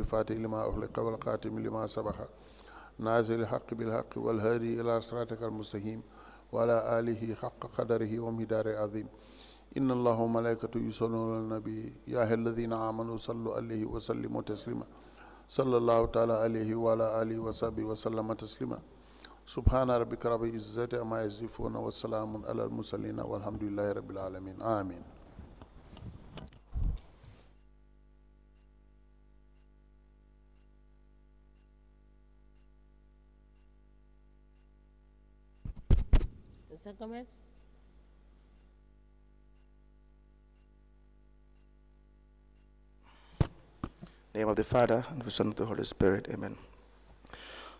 الفاتح لما أغلق والقاتم لما سبق نازل الحق بالحق والهادي إلى صراطك المستقيم وعلى آله حق قدره ومقداره العظيم إن الله وملائكته يصلون على النبي يا أيها الذين آمنوا صلوا عليه وسلموا تسليما صلى الله تعالى عليه وعلى آله وصحبه وسلم تسليما سبحان ربك رب العزة عما يصفون والسلام على المرسلين والحمد لله رب العالمين آمين. Mr. Gomez? Name of the Father, and the Son, and the Holy Spirit. Amen.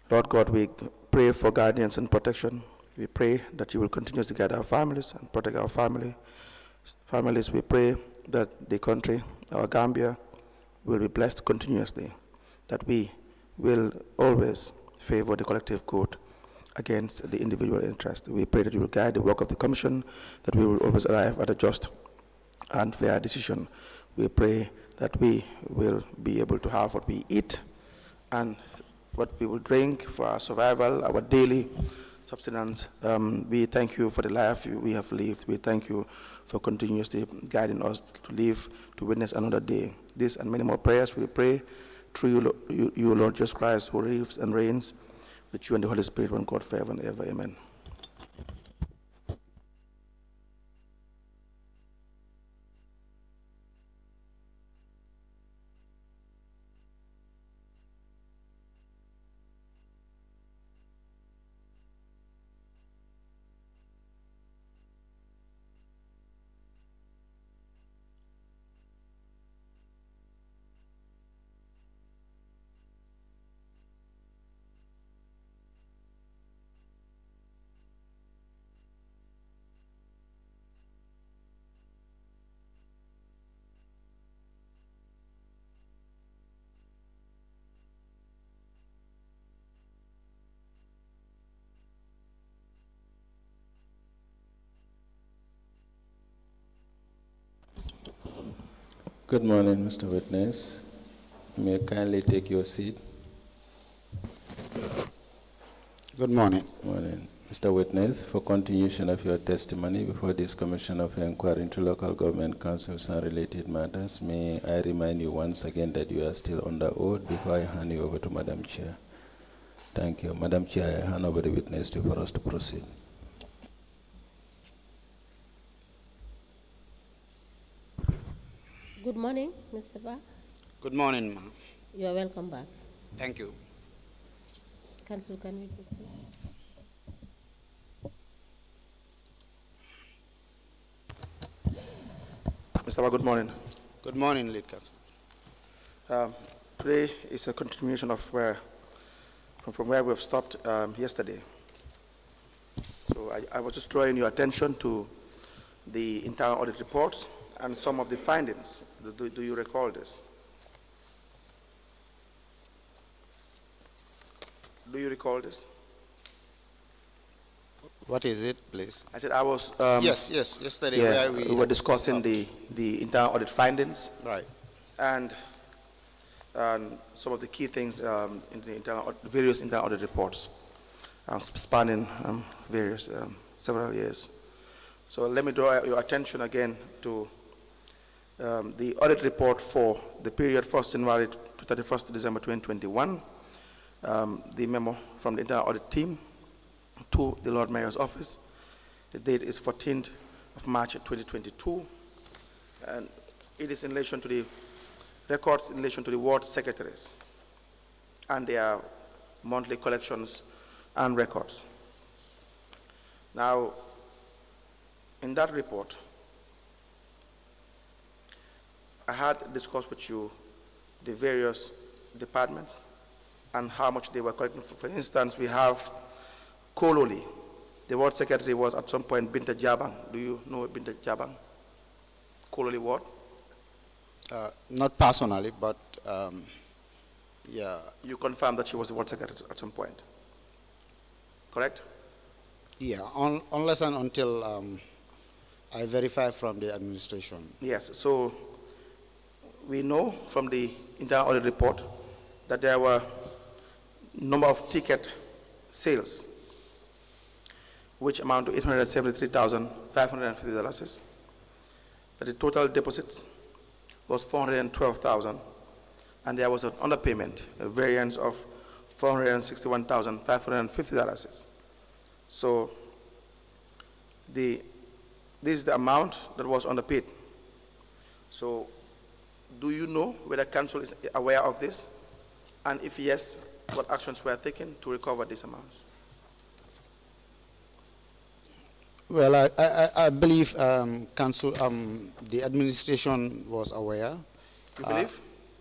Lord God, we pray for guidance and protection. We pray that you will continuously guide our families and protect our families. We pray that the country, our Gambia, will be blessed continuously, that we will always favor the collective good against the individual interest. We pray that you will guide the work of the Commission, that we will always arrive at a just and fair decision. We pray that we will be able to have what we eat and what we will drink for our survival, our daily subsistence. We thank you for the life we have lived. We thank you for continuously guiding us to live, to witness another day. This and many more prayers we pray through you, Lord Jesus Christ, who lives and reigns with you and the Holy Spirit, one God, forever and ever. Amen. Good morning, Mr. Witness. May you kindly take your seat. Good morning. Morning. Mr. Witness, for continuation of your testimony before this Commission of Inquiry into Local Government Councils and related matters, may I remind you once again that you are still under oath before I hand you over to Madam Chair. Thank you. Madam Chair, I hand over the witness for us to proceed. Good morning, Mr. Ba. Good morning, ma'am. You are welcome back. Thank you. Council, can we proceed? Mr. Ba, good morning. Good morning, Lead Council. Today is a continuation of from where we've stopped yesterday. So I was just drawing your attention to the internal audit reports and some of the findings. Do you recall this? Do you recall this? What is it, please? I said I was... yes, yesterday yeah, where we were discussing the internal audit findings. Right. And some of the key things in the various internal audit reports spanning several years. So let me draw your attention again to the audit report for the period 1st January to 31st December 2021, the memo from the internal audit team to the Lord Mayor's office. The date is 14th of March 2022, and it is in relation to the records in relation to the ward secretaries and their monthly collections and records. Now, in that report, I had discussed with you the various departments and how much they were collecting. For instance, we have Kololi. The ward secretary was at some point Binta Jabang. Do you know Binta Jabang? Kololi ward? Not personally, but yeah. You confirmed that she was the ward secretary at some point, correct? Yeah, unless and until I verify from the administration. Yes, so we know from the internal audit report that there were number of ticket sales, which amount to $873,550. That the total deposits was $412,000, and there was an underpayment, a variance of $461,550. So this is the amount that was underpaid. So do you know whether council is aware of this? And if yes, what actions were taken to recover these amounts? Well, I believe council, the administration was aware. You believe?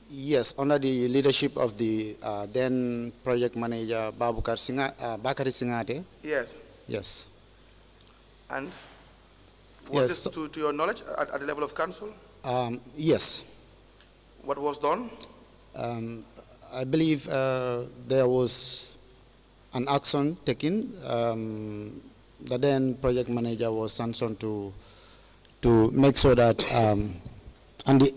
Yes, under the leadership of the then project manager Bakari Singate. Yes. Yes. And was Yes. this to your knowledge at the level of council? Yes. What was done? I believe there was an action taken. The then project manager was sanctioned to make sure that and the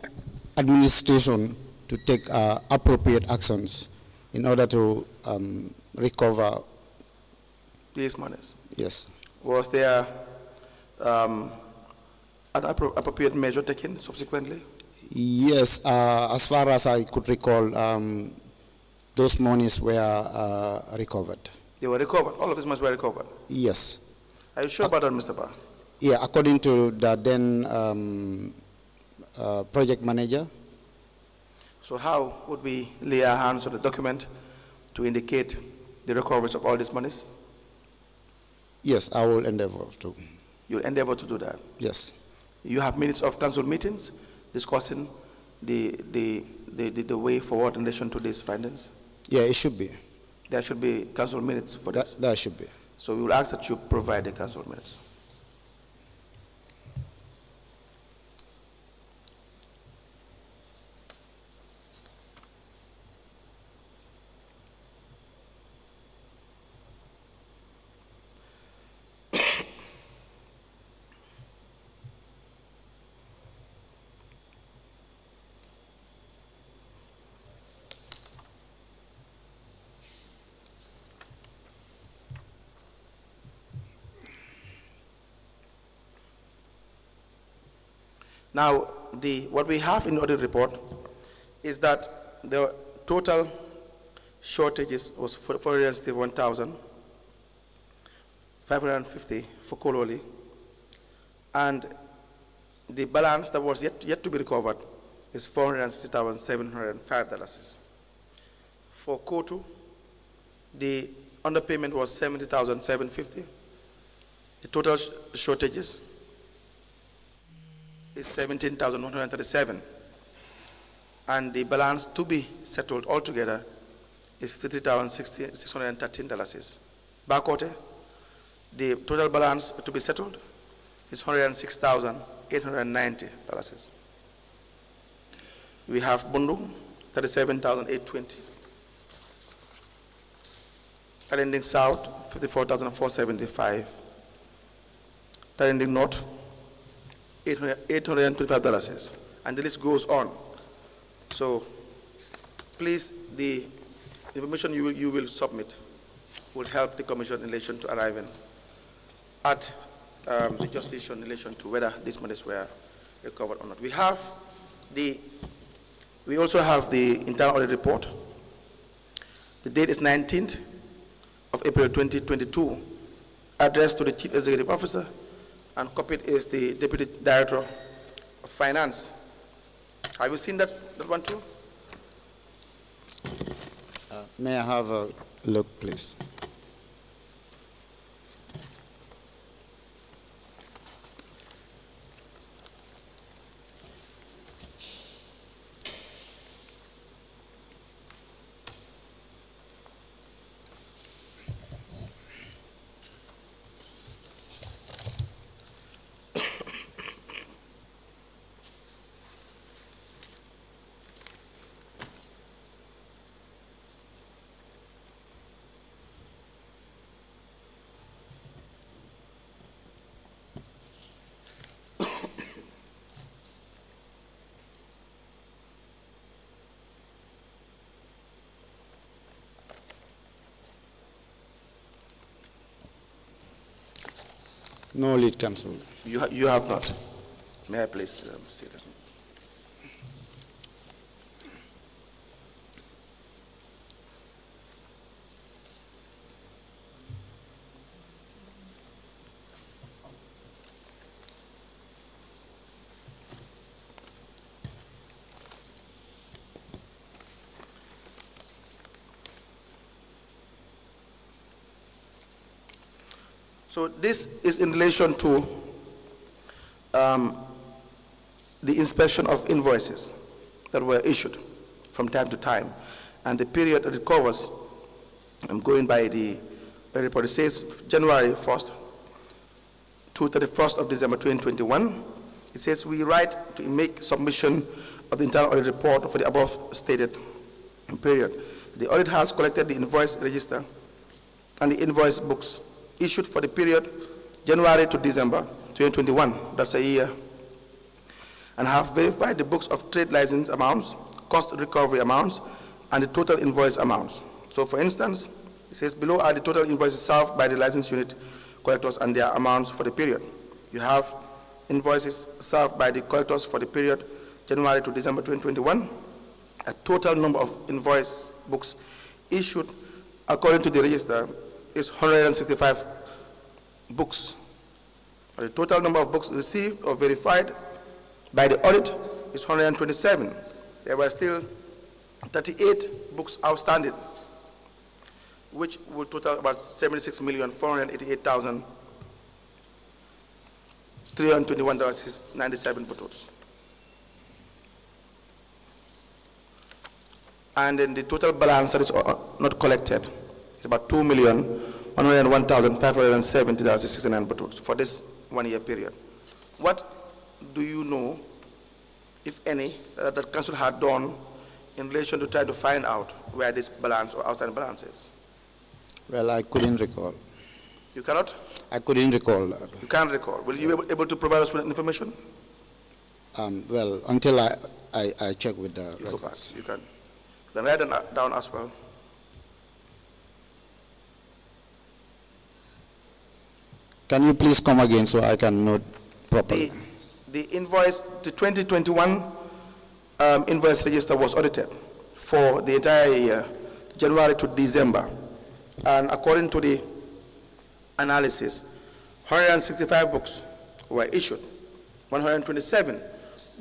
administration to take appropriate actions in order to recover. These monies. Yes. Was there an appropriate measure taken subsequently? Yes, as far as I could recall, those monies were recovered. They were recovered. All of these monies were recovered. Yes. Are you sure about that, Mr. Ba? Yeah, according to the then project manager. So how would we lay our hands on the document to indicate the recoveries of all these monies? Yes, I will endeavor to. You'll endeavor to do that. Yes. You have minutes of council meetings discussing the way forward in relation to these findings. Yeah, it should be. There should be council minutes for this. That should be. So we will ask that you provide the council minutes. Now, what we have in the audit report is that the total shortages was 461,550 for Kololi, and the balance that was yet to be recovered is $460,705. For Kotu, the underpayment was $70,750. The total shortages is 17,137, and the balance to be settled altogether is $53,613. Bakote, the total balance to be settled is $106,890. We have Bundu, $37,820. Talending South, $54,475. Talending North, $825, and the list goes on. So please, the information you will submit will help the commission in relation to arriving at the jurisdiction in relation to whether these monies were recovered or not. We also have the internal audit report. The date is 19th of April 2022, addressed to the Chief Executive Officer, and copied is the Deputy Director of Finance. Have you seen that one too? May I have a look, please? No, lead counsel. You have not. May I please see that? So this is in relation to the inspection of invoices that were issued from time to time, and the period that it covers. I'm going by the report. It says January 1st to 31st of December 2021. It says we write to make submission of the internal audit report for the above stated period. The audit has collected the invoice register and the invoice books issued for the period January to December 2021, that's a year, and have verified the books of trade license amounts, cost recovery amounts, and the total invoice amounts. So for instance, it says below are the total invoices served by the license unit collectors and their amounts for the period. You have invoices served by the collectors for the period January to December 2021. A total number of invoice books issued according to the register is 165 books. The total number of books received or verified by the audit is 127. There were still 38 books outstanding, which will total about 76,488,321.97 buttons. And then the total balance that is not collected is about 2,101,570.69 buttons for this 1 year period. What do you know, if any, that council had done in relation to try to find out where this balance or outstanding balance is? Well, I couldn't recall. You cannot? I couldn't recall that. You can't recall. Will you be able to provide us with information? Well, until I check with the You records. can. You can write them down as well. Can you please come again so I can note properly? The invoice, the 2021 invoice register was audited for the entire year, January to December. And according to the analysis, 165 books were issued, 127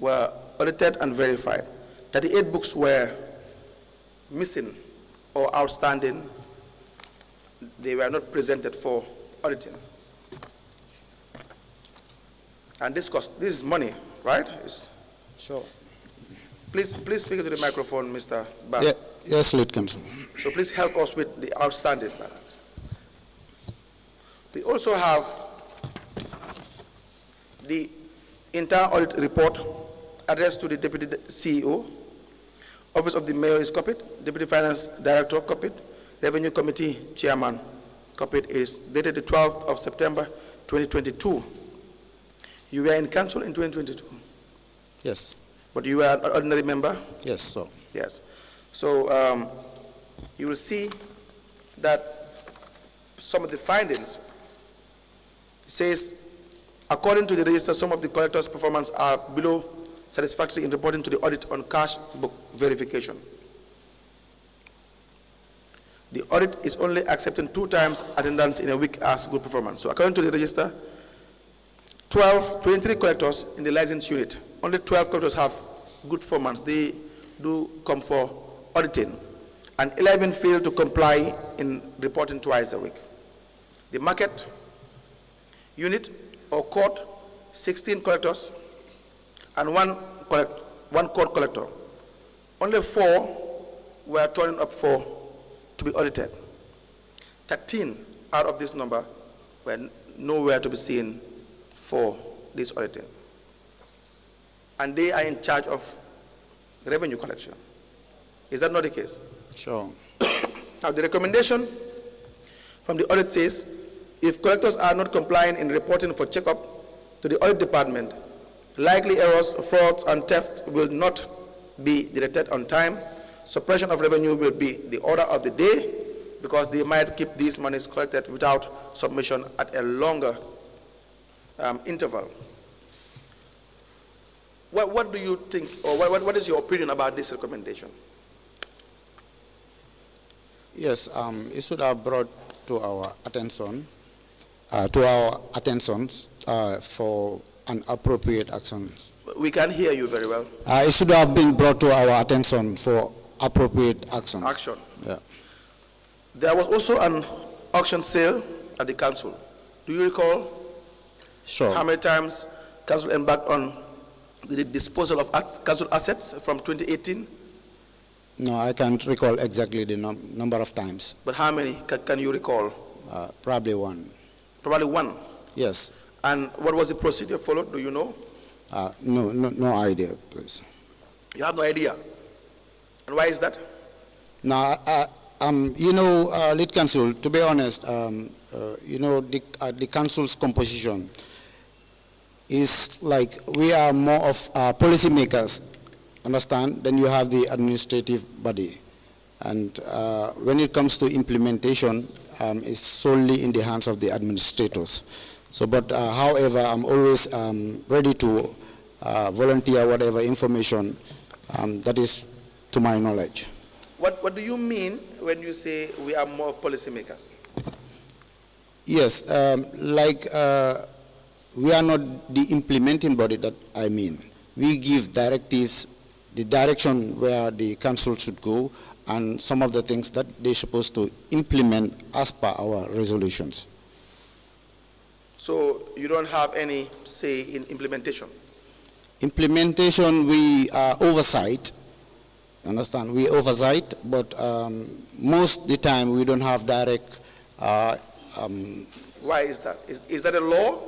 were audited and verified. 38 books were missing or outstanding. They were not presented for auditing. And this is money, right? Sure. Please speak into the microphone, Mr. Bar. Yeah, yes, lead counsel. So please help us with the outstanding balance. We also have the internal audit report addressed to the Deputy CEO, Office of the Mayor is copied, Deputy Finance Director copied, Revenue Committee Chairman copied. It is dated the 12th of September 2022. You were in council in 2022? Yes. But you were an ordinary member? Yes, so. Yes. So you will see that some of the findings says, according to the register, some of the collectors' performance are below satisfactory in reporting to the audit on cash book verification. The audit is only accepting 2 times attendance in a week as good performance. So according to the register, 23 collectors in the license unit, only 12 collectors have good performance. They do come for auditing, and 11 fail to comply in reporting twice a week. The market unit or court, 16 collectors and one court collector. Only 4 were turning up to be audited. 13 out of this number were nowhere to be seen for this auditing. And they are in charge of revenue collection. Is that not the case? Sure. Now, the recommendation from the audit says, if collectors are not complying in reporting for checkup to the audit department, likely errors, frauds, and theft will not be detected on time. Suppression of revenue will be the order of the day, because they might keep these monies collected without submission at a longer interval. What do you think, or what is your opinion about this recommendation? Yes, it should have brought to our attention, for an appropriate action. We can hear you very well. It should have been brought to our attention for appropriate action. Action. Yeah. There was also an auction sale at the council. Do you recall Sure. how many times council embarked on the disposal of council assets from 2018? No, I can't recall exactly the number of times. But how many can you recall? Probably one. Probably one. Yes. And what was the procedure followed? Do you know? No idea, please. You have no idea. And why is that? Now, lead council, to be honest, the council's composition is like we are more of policy makers, understand? Then you have the administrative body. And when it comes to implementation, it's solely in the hands of the administrators. So, but however, I'm always ready to volunteer whatever information that is to my knowledge. What do you mean when you say we are more of policymakers? Yes, we are not the implementing body that I mean. We give directives, the direction where the council should go, and some of the things that they're supposed to implement as per our resolutions. So you don't have any say in implementation? Implementation, we oversight. Understand? We oversight, but most of the time we don't have direct. Why is that? Is that a law?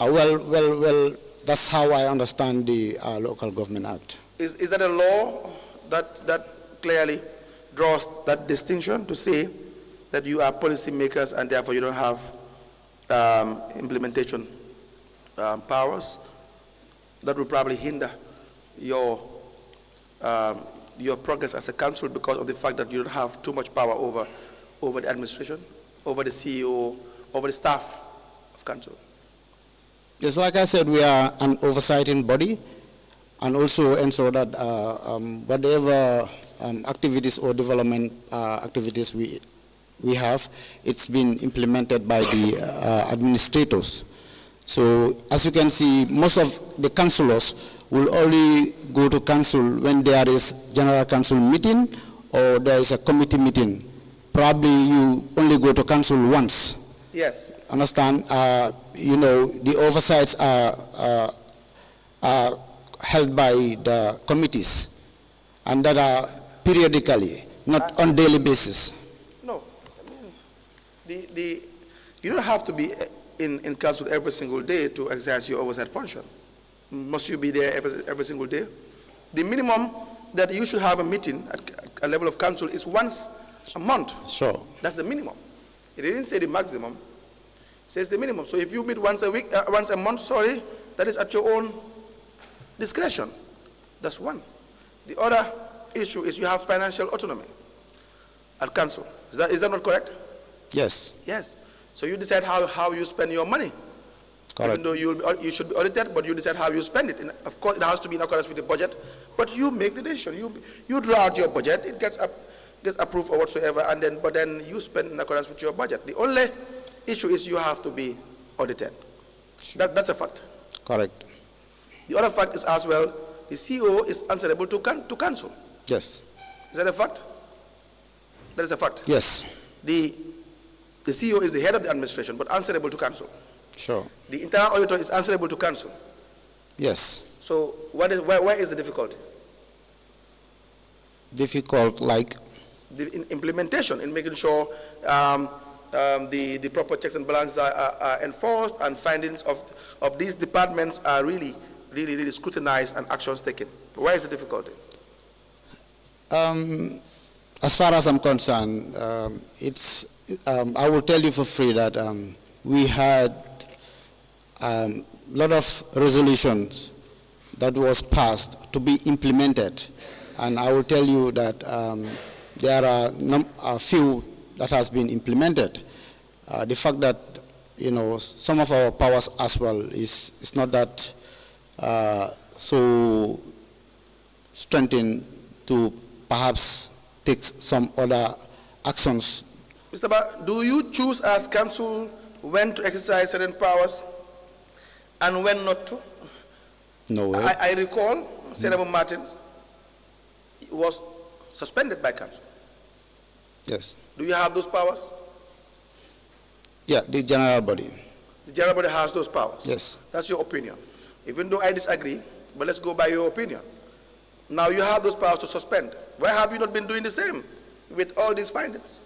Well, that's how I understand the Local Government Act. Is that a law that clearly draws that distinction to say that you are policy makers and therefore you don't have implementation powers? That will probably hinder your progress as a council because of the fact that you don't have too much power over the administration, over the CEO, over the staff of council. Just like I said, we are an oversighting body, and also ensure that whatever activities or development activities we have, it's been implemented by the administrators. So as you can see, most of the councillors will only go to council when there is general council meeting or there is a committee meeting. Probably you only go to council once. Yes. Understand? The oversights are held by the committees, and that are periodically, not on daily basis. No, I mean, you don't have to be in council every single day to exercise your oversight function. Must you be there every single day? The minimum that you should have a meeting at a level of council is once a month. Sure. That's the minimum. It didn't say the maximum. It says the minimum. So if you meet once a week, once a month, sorry, that is at your own discretion. That's one. The other issue is you have financial autonomy at council. Is that not correct? Yes. Yes. So you decide how you spend your money. Correct. Even though you should be audited, but you decide how you spend it. And of course, it has to be in accordance with the budget, but you make the decision. You draw out your budget, it gets approved or whatsoever, but then you spend in accordance with your budget. The only issue is you have to be audited. Sure. That's a fact. Correct. The other fact is as well, the CEO is answerable to council. Yes. Is that a fact? That is a fact. Yes. The CEO is the head of the administration, but answerable to council. Sure. The internal auditor is answerable to council. Yes. So where is the difficulty? Difficult, like? The implementation, in making sure the proper checks and balances are enforced, and findings of these departments are really scrutinized and actions taken. Where is the difficulty? As far as I'm concerned, I will tell you for free that we had a lot of resolutions that was passed to be implemented, and I will tell you that there are a few that has been implemented. The fact that some of our powers as well is not that so strengthened to perhaps take some other actions. Mr. Ba, do you choose as council when to exercise certain powers and when not to? No way. I recall Senator Martins was suspended by council. Yes. Do you have those powers? Yeah, the general body. The general body has those powers. Yes. That's your opinion. Even though I disagree, but let's go by your opinion. Now you have those powers to suspend. Why have you not been doing the same with all these findings?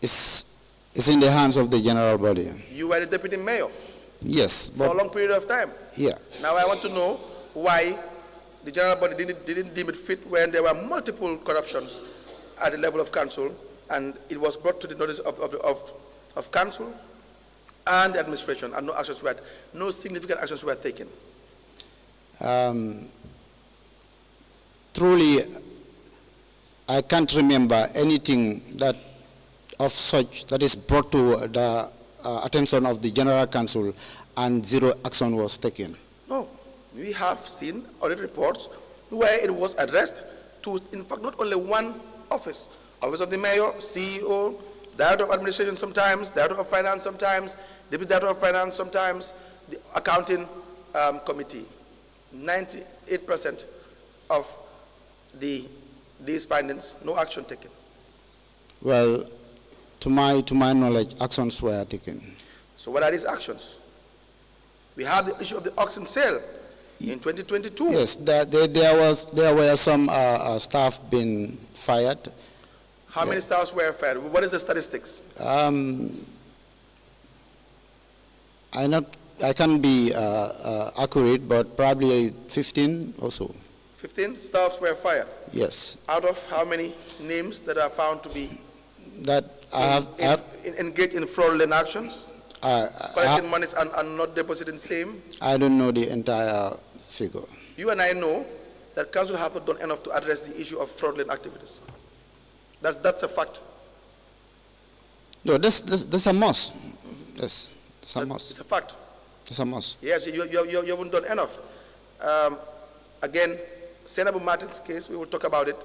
It's in the hands of the general body. You were the deputy mayor Yes, for a but long period of time. yeah. Now I want to know why the general body didn't deem it fit when there were multiple corruptions at the level of council, and it was brought to the notice of council and the administration, and no significant actions were taken. Truly, I can't remember anything that of such that is brought to the attention of the General Council and zero action was taken. No, we have seen audit reports where it was addressed to, in fact, not only one office. Office of the mayor, CEO, director of administration sometimes, director of finance sometimes, deputy director of finance sometimes, the accounting committee. 98% of these findings, no action taken. Well, to my knowledge, actions were taken. So what are these actions? We have the issue of the auction sale in 2022. Yes, there were some staff being fired. How many staffs were fired? What is the statistics? I can't be accurate, but probably 15 or so. 15 staffs were fired. Yes. Out of how many names that are found to be That engaged in fraudulent actions, collecting monies and not depositing same? I don't know the entire figure. You and I know that council have not done enough to address the issue of fraudulent activities. That's a fact. No, that's a must. Yes, it's a must. It's a fact. It's a must. Yes, you haven't done enough. Again, Senator Martin's case, we will talk about it.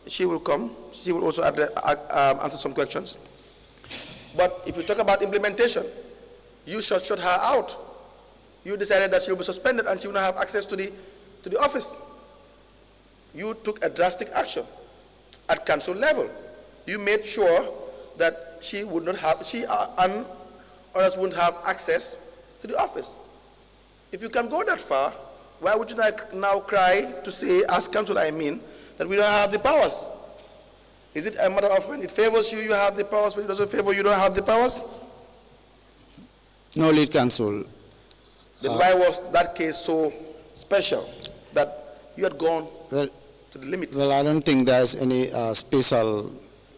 She will come. She will also answer some questions. But if you talk about implementation, you shut her out. You decided that she will be suspended and she will not have access to the office. You took a drastic action at council level. You made sure that she would not have, and others wouldn't have access to the office. If you can go that far, why would you now cry to say, as council I mean, that we don't have the powers? Is it a matter of when it favors you, you have the powers, when it doesn't favor you, don't have the powers? No, lead counsel. Then why was that case so special that you had gone to the limit? Well, I don't think there's any special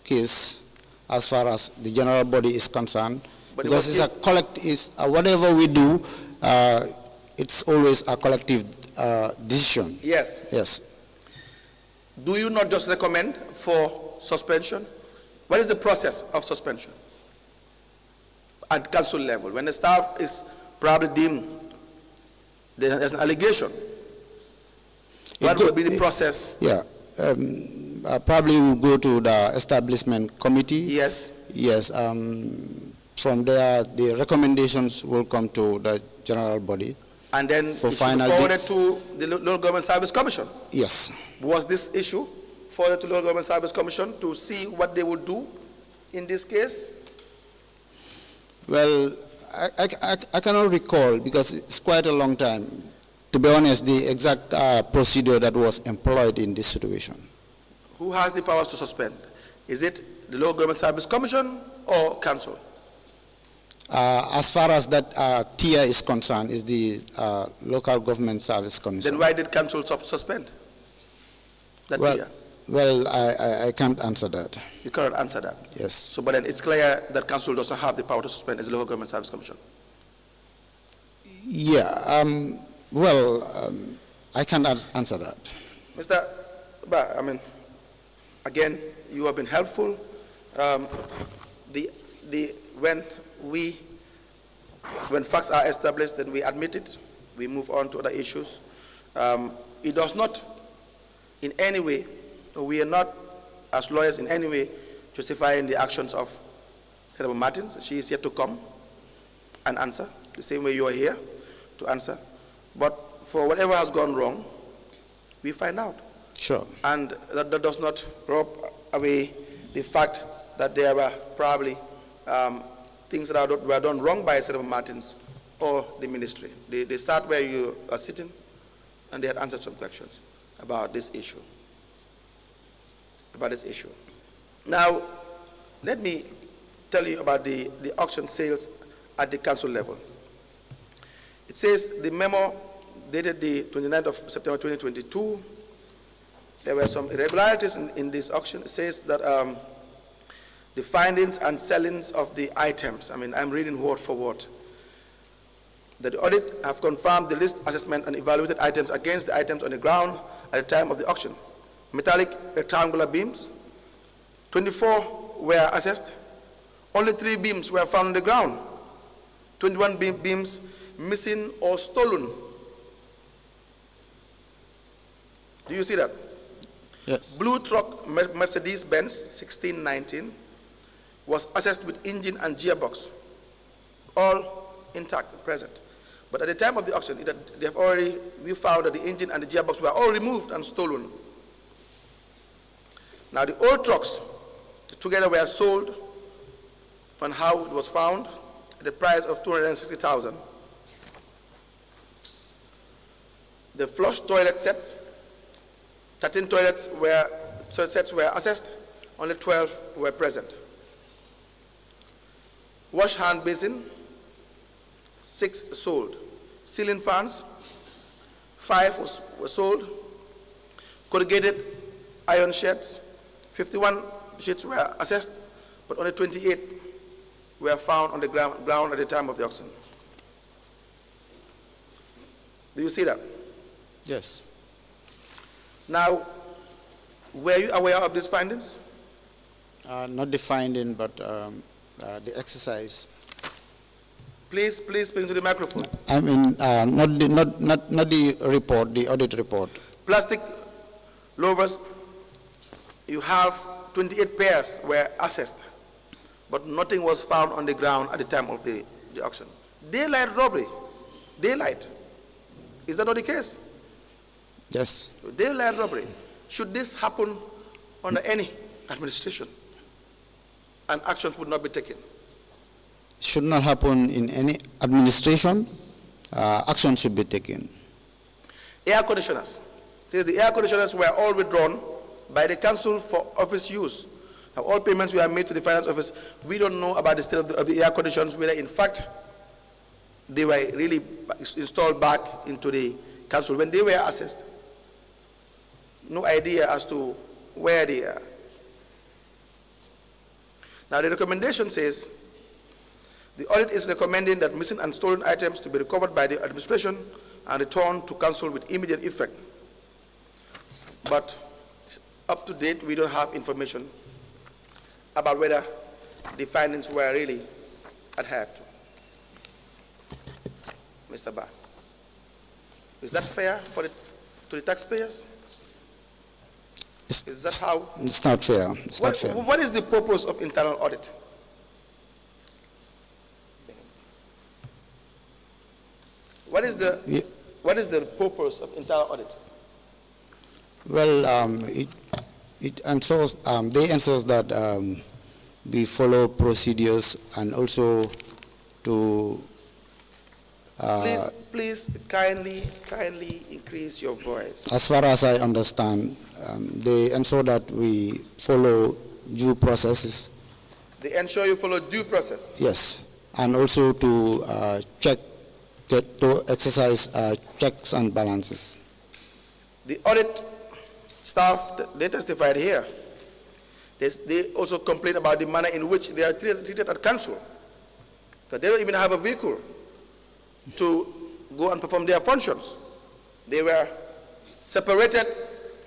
case as far as the general body is concerned, But because it's a collective. Whatever we do, it's always a collective decision. Yes. Yes. Do you not just recommend for suspension? What is the process of suspension at council level when the staff is probably deemed there's an allegation? What would be the process? Yeah, probably we'll go to the establishment committee. Yes. Yes. From there, the recommendations will come to the general body. And then it should be forwarded to the Local Government Service Commission. Yes. Was this issue forwarded to the Local Government Service Commission to see what they would do in this case? Well, I cannot recall because it's quite a long time. To be honest, the exact procedure that was employed in this situation. Who has the powers to suspend? Is it the Local Government Service Commission or council? As far as that tier is concerned, is the Local Government Service Commission. Then why did council suspend that tier? Well, I can't answer that. You cannot answer that. Yes. So, but then it's clear that council does not have the power to suspend as the Local Government Service Commission. Yeah. I can't answer that. Mr. Ba, I mean, again, you have been helpful. when facts are established, then we admit it, we move on to other issues. It does not in any way, we are not as lawyers in any way justifying the actions of Senator Martins. She is yet to come and answer, the same way you are here to answer. But for whatever has gone wrong, we find out. Sure. And that does not rob away the fact that there were probably things that were done wrong by Senator Martins or the ministry. They start where you are sitting, and they had answered some questions about this issue. Now, let me tell you about the auction sales at the council level. It says the memo dated the 29th of September 2022, there were some irregularities in this auction. It says that the findings and sellings of the items, I'm reading word for word, that the audit have confirmed the list assessment and evaluated items against the items on the ground at the time of the auction. Metallic rectangular beams, 24 were assessed. Only 3 beams were found on the ground. 21 beams missing or stolen. Do you see that? Yes. Blue truck Mercedes-Benz 1619 was assessed with engine and gearbox, all intact, present. But at the time of the auction, we found that the engine and the gearbox were all removed and stolen. Now the old trucks together were sold, and how it was found, at the price of $260,000. The flush toilet sets, 13 sets were assessed, only 12 were present. Wash hand basin, 6 sold. Ceiling fans, 5 were sold. Corrugated iron sheds, 51 sheets were assessed, but only 28 were found on the ground at the time of the auction. Do you see that? Yes. Now, were you aware of these findings? Not the finding, but the exercise. Please speak to the microphone. Not the report, the audit report. Plastic louvers, you have 28 pairs were assessed, but nothing was found on the ground at the time of the auction. Daylight robbery, daylight. Is that not the case? Yes. Daylight robbery. Should this happen under any administration, and actions would not be taken? Should not happen in any administration. Action should be taken. Air conditioners. The air conditioners were all withdrawn by the council for office use. Now, all payments were made to the finance office. We don't know about the state of the air conditioners, whether in fact they were really installed back into the council when they were assessed. No idea as to where they are. Now the recommendation says, the audit is recommending that missing and stolen items to be recovered by the administration and returned to council with immediate effect. But up to date, we don't have information about whether the findings were really adhered to. Mr. Ba, is that fair to the taxpayers? Is that how? It's not fair. It's not fair. What is the purpose of internal audit? What is the purpose of internal audit? Well, it ensures, they ensure that we follow procedures and also to. Please kindly increase your voice. As far as I understand, they ensure that we follow due processes. They ensure you follow due process. Yes, and also to to exercise checks and balances. The audit staff, they testified here. They also complain about the manner in which they are treated at council. That they don't even have a vehicle to go and perform their functions. They were separated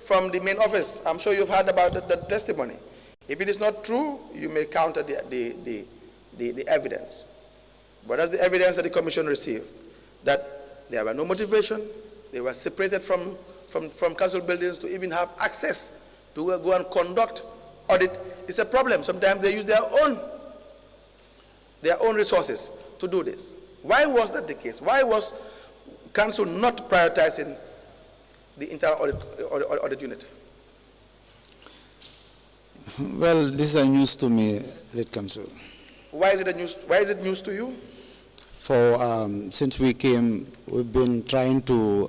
from the main office. I'm sure you've heard about the testimony. If it is not true, you may counter the the evidence. But that's the evidence that the commission received, that there were no motivation, they were separated from council buildings to even have access to go and conduct audit. It's a problem. Sometimes they use their own resources to do this. Why was that the case? Why was council not prioritizing the entire audit unit? Well, this is news to me, late council. Why is it news to you? For since we came, we've been trying to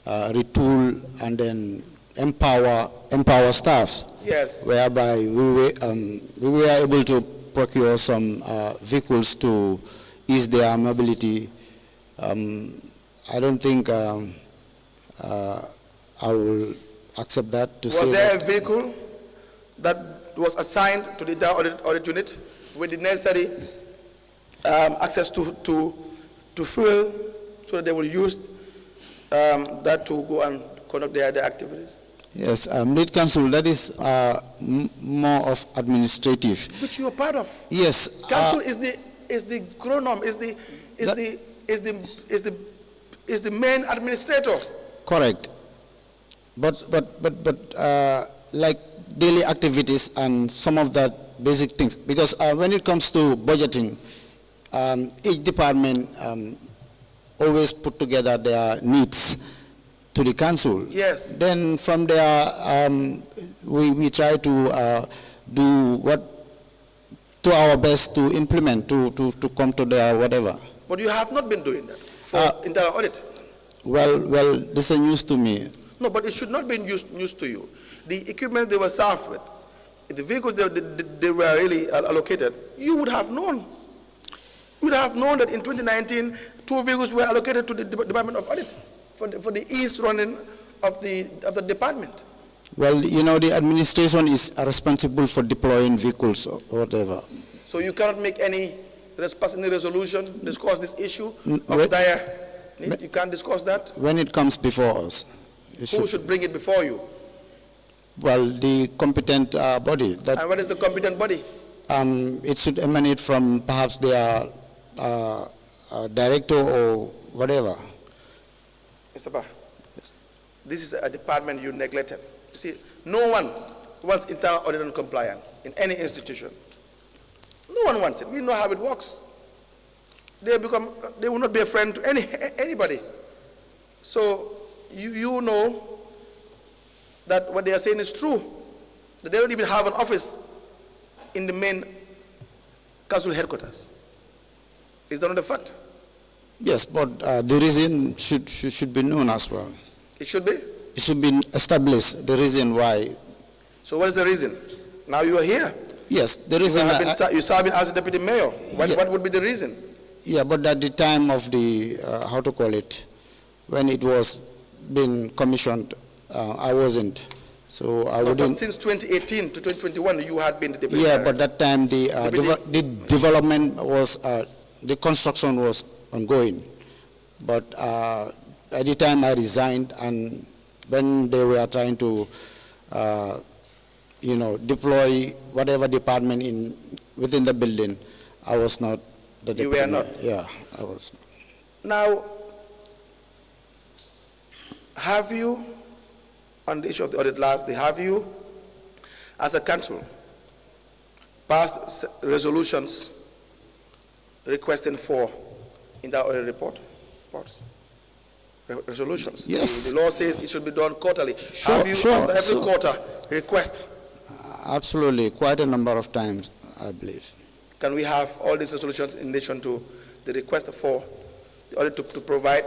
retool and then empower staff. Yes. Whereby we were able to procure some vehicles to ease their mobility. I don't think I will accept that. Was there a vehicle that was assigned to the audit unit with the necessary access to fuel, so that they will use that to go and conduct their activities? Yes, lead council, that is more of administrative. Which you are part of. Yes. Council is the chronom, is the main administrator. Correct. But like daily activities and some of that basic things, because when it comes to budgeting, each department always put together their needs to the council. Yes. Then from there, we try to do what to our best to implement, to come to their whatever. But you have not been doing that for entire audit. Well, this is news to me. No, but it should not be news to you. The equipment they were served with, the vehicles they were really allocated, you would have known. You would have known that in 2019, 2 vehicles were allocated to the Department of Audit for the ease running of the department. Well, you know, the administration is responsible for deploying vehicles or whatever. So you cannot make any resolution, discuss this issue of dire need? You can't discuss that? When it comes before us. Who should bring it before you? Well, the competent body. And what is the competent body? It should emanate from perhaps their director or whatever. Mr. Ba, this is a department you neglected. You see, no one wants internal audit and compliance in any institution. No one wants it. We know how it works. They will not be a friend to anybody. So you know that what they are saying is true. That they don't even have an office in the main council headquarters. Is that not a fact? Yes, but the reason should be known as well. It should be? It should be established, the reason why. So what is the reason? Now you are here. Yes, the reason. You're serving as a deputy mayor. What would be the reason? Yeah, but at the time of the, how to call it, when it was being commissioned, I wasn't. So I wouldn't. But since 2018 to 2021, you had been the deputy mayor. Yeah, but that time the development was, the construction was ongoing. But at the time I resigned, and when they were trying to, deploy whatever department within the building, I was not the deputy. You were not? Yeah, I was. Now, have you, on the issue of the audit lastly, have you, as a council, passed resolutions requesting for in that audit report? Resolutions. Yes. The law says it should be done quarterly. Sure, have you, after every quarter, request? Absolutely, quite a number of times, I believe. Can we have all these resolutions in addition to the request for the audit to provide?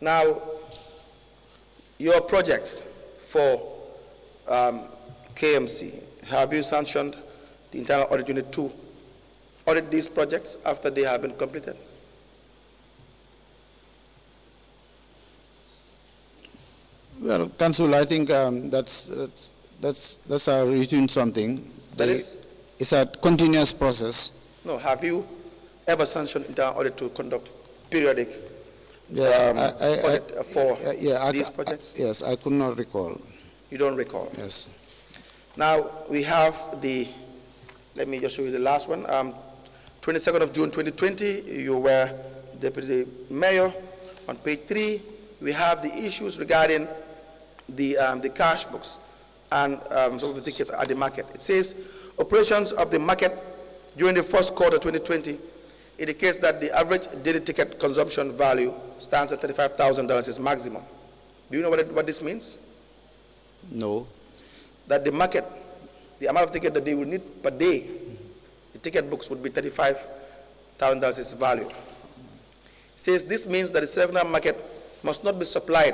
Now, your projects for k.M.C. Have you sanctioned the internal audit unit to audit these projects after they have been completed? Well, Council, I think that's a routine something. It's a continuous process. No, have you ever sanctioned internal audit to conduct periodic audit for these projects? Yes, I could not recall. You don't recall? Yes. Now, we have let me just show you the last one. 22nd of June 2020, you were Deputy Mayor. On page 3, we have the issues regarding the cash books and some of the tickets at the market. It says, operations of the market during the first quarter 2020 indicates that the average daily ticket consumption value stands at $35,000 is maximum. Do you know what this means? No. That the market, the amount of ticket that they will need per day, the ticket books would be $35,000 is value. It says this means that the secondary market must not be supplied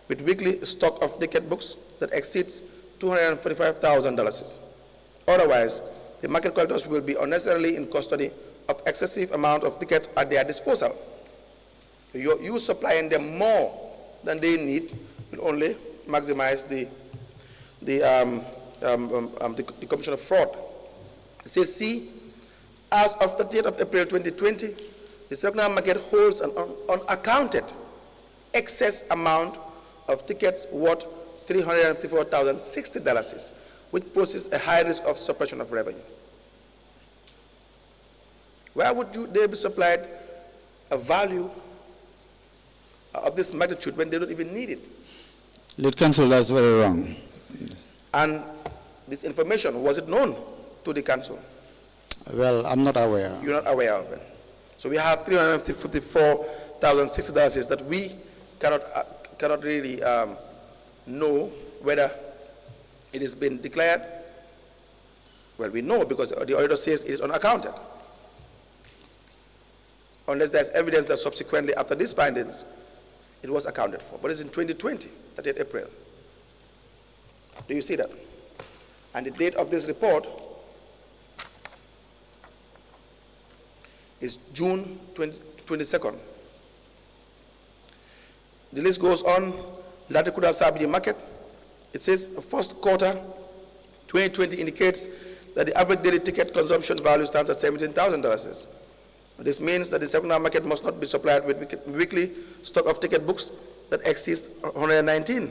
with weekly stock of ticket books that exceeds $245,000. Otherwise, the market collectors will be unnecessarily in custody of excessive amount of tickets at their disposal. You supplying them more than they need will only maximize the commission of fraud. It says, C, as of 30th of April 2020, the secondary market holds an unaccounted excess amount of tickets worth $354,060, which poses a high risk of suppression of revenue. Why would they be supplied a value of this magnitude when they don't even need it? Lead Council, that's very wrong. And this information, was it known to the council? Well, I'm not aware. You're not aware of it. So we have $354,060 that we cannot really know whether it has been declared. Well, we know because the auditor says it is unaccounted. Unless there's evidence that subsequently after these findings, it was accounted for. But it's in 2020, 30th April. Do you see that? And the date of this report is June 22nd. The list goes on. Latikuda Sabiji market. It says first quarter 2020 indicates that the average daily ticket consumption value stands at $17,000. This means that the secondary market must not be supplied with weekly stock of ticket books that exceeds 119.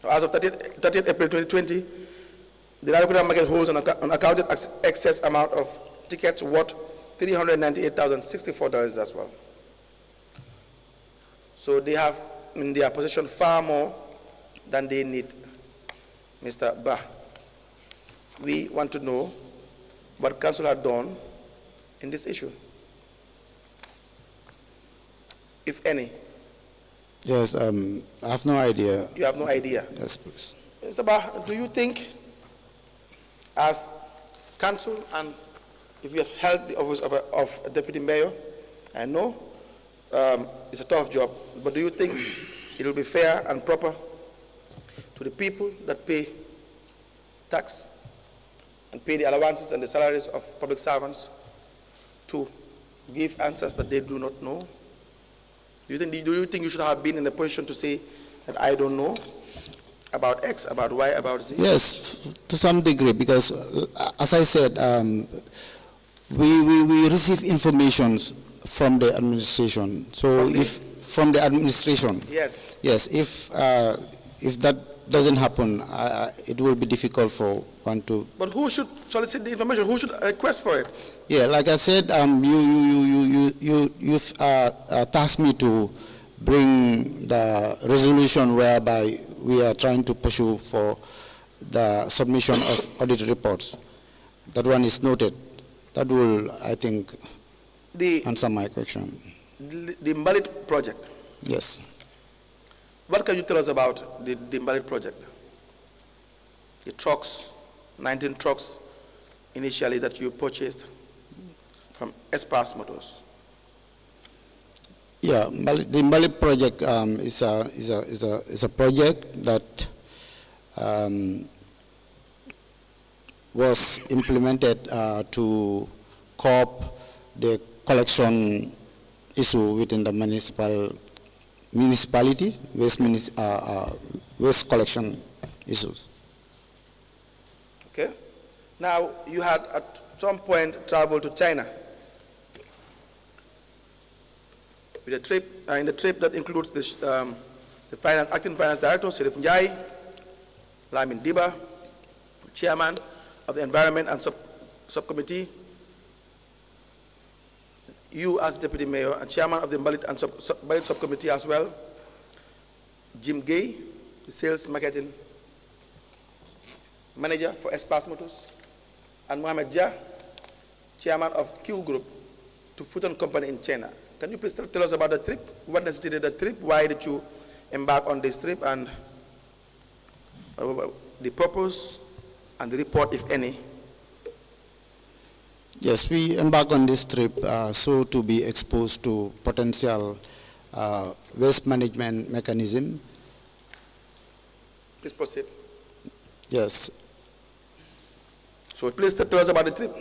As of 30th April 2020, the Latikuda market holds an unaccounted excess amount of tickets worth $398,064 as well. So they have in their possession far more than they need. Mr. Bah, we want to know what council had done in this issue, if any. Yes, I have no idea. You have no idea? Yes, please. Mr. Bah, do you think as council, and if you have held the office of a deputy mayor, I know it's a tough job, but do you think it will be fair and proper to the people that pay tax and pay the allowances and the salaries of public servants to give answers that they do not know? Do you think you should have been in a position to say that I don't know about X, about Y, about Z? Yes, to some degree, because as I said, we receive information from the administration. So from the administration, yes, if that doesn't happen, it will be difficult for one to. But who should solicit the information? Who should request for it? Yeah, like I said, you tasked me to bring the resolution whereby we are trying to pursue for the submission of audit reports. That one is noted. That will, I think, answer my question. The Mbalit project. Yes. What can you tell us about the Mbalit project? The trucks, 19 trucks initially that you purchased from Espas Motors. Yeah, the Mbali project is a project that was implemented to cope the collection issue within the municipality, waste collection issues. Okay. Now, you had at some point traveled to China with a trip, in the trip that includes the acting finance director, Serif Njai, Lamin Diba, chairman of the environment and subcommittee, you as deputy mayor and chairman of the Mbalit and Mbalit subcommittee as well, Jim Gay, the sales marketing manager for Espas Motors, and Mohamed Jah, chairman of Q Group, to Futon Company in China. Can you please tell us about the trip? What necessitated the trip? Why did you embark on this trip? And the purpose and the report, if any? Yes, we embarked on this trip so to be exposed to potential waste management mechanism. Please proceed. Yes. So please tell us about the trip.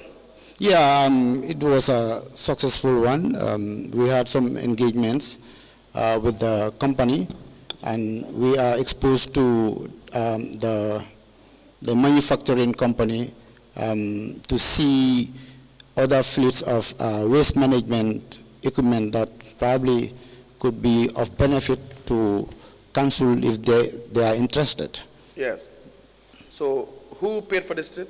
Yeah, it was a successful one. We had some engagements with the company, and we are exposed to the manufacturing company to see other fleets of waste management equipment that probably could be of benefit to council if they are interested. Yes. So who paid for this trip?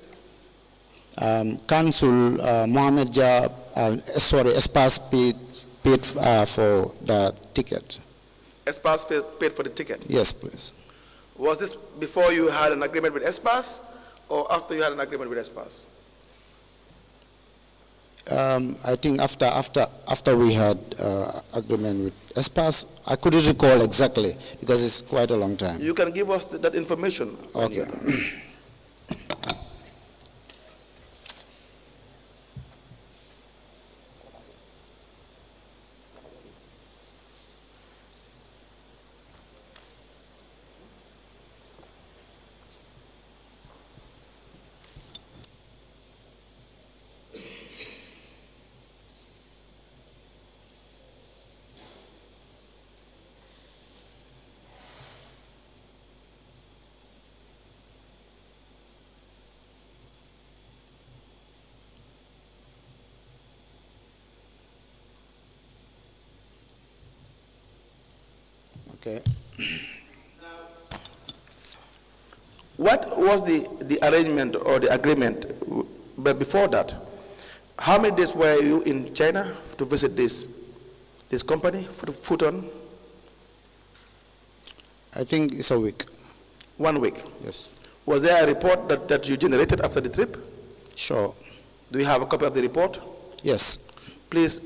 Council, Mohamed Jah, Espas paid for the ticket. Espas paid for the ticket? Yes, please. Was this before you had an agreement with Espas or after you had an agreement with Espas? I think after we had agreement with Espas, I couldn't recall exactly because it's quite a long time. You can give us that information. Okay. Okay. What was the arrangement or the agreement? But before that, how many days were you in China to visit this company, Futon? I think it's a week. 1 week? Yes. Was there a report that you generated after the trip? Sure. Do you have a copy of the report? Yes. Please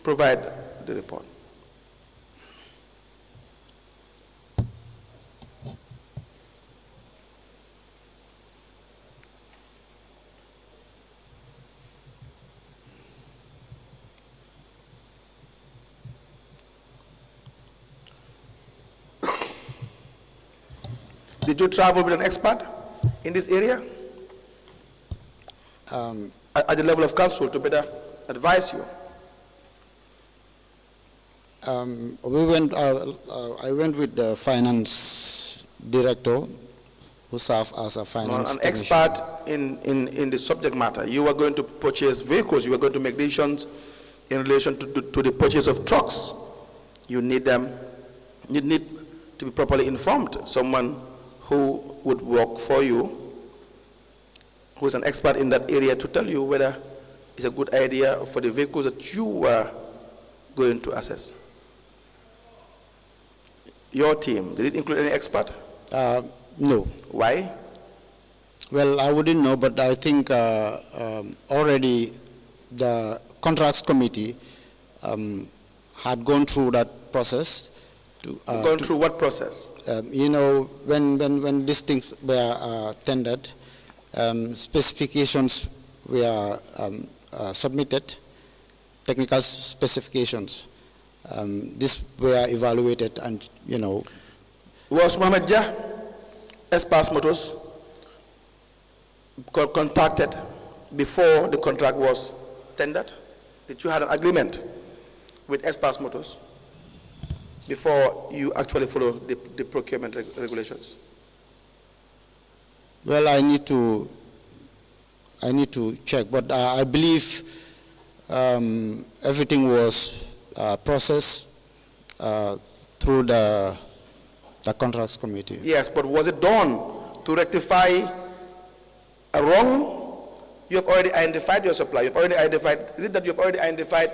provide the report. Did you travel with an expert in this area? At the level of council to better advise you? We went. I went with the finance director, who served as a finance. An expert in the subject matter. You were going to purchase vehicles. You were going to make decisions in relation to the purchase of trucks. You need them. You need to be properly informed. Someone who would work for you, who is an expert in that area, to tell you whether it's a good idea for the vehicles that you were going to assess. Your team, did it include any expert? No. Why? Well, I wouldn't know, but I think already the contracts committee had gone through that process. Through what process? You know, when these things were tendered, specifications were submitted, technical specifications, This were evaluated and, Was Mohammed Jah, Espas Motors, contacted before the contract was tendered? Did you have an agreement with Espas Motors before you actually follow the procurement regulations? well, I need to check, but I believe everything was processed through the contracts committee. Yes, but was it done to rectify a wrong? You have already identified your supplier. You've already identified. Is it that you've already identified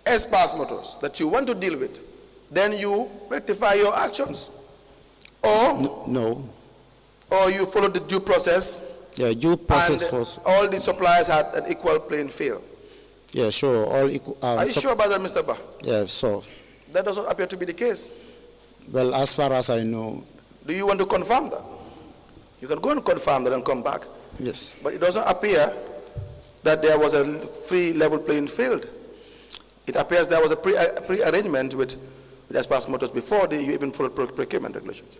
Espas Motors that you want to deal with? Then you rectify your actions, or No. Or you follow the due process. Yeah, due process and was. all the suppliers had an equal playing field. Yeah, sure. All equal. Are you sure about that, Mr. Bah? Yeah, so. That doesn't appear to be the case. Well, as far as I know, Do you want to confirm that? You can go and confirm that and come back. yes. But it doesn't appear that there was a free level playing field. It appears there was a pre-arrangement with Espas Motors before you even followed procurement regulations.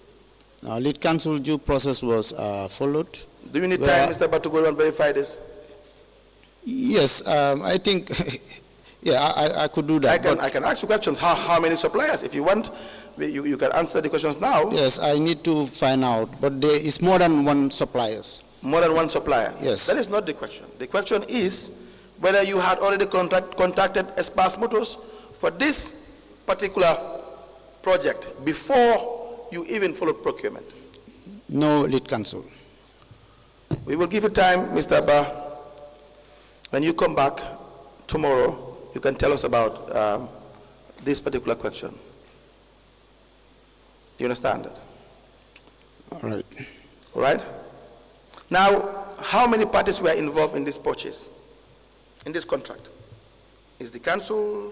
Now, lead counsel due process was followed. Do you need Well, time, Mr. Bah, to go and verify this? Yes, I think, yeah, I could do that. I can ask you questions. How many suppliers? If you want, you can answer the questions now. Yes, I need to find out, but there is more than one suppliers. More than one supplier? Yes. That is not the question. The question is whether you had already contacted Espas Motors for this particular project before you even followed procurement. No, lead counsel. We will give you time, Mr. Bah. When you come back tomorrow, you can tell us about this particular question. Do you understand that? All right. All right? Now, how many parties were involved in this purchase, in this contract? Is the council,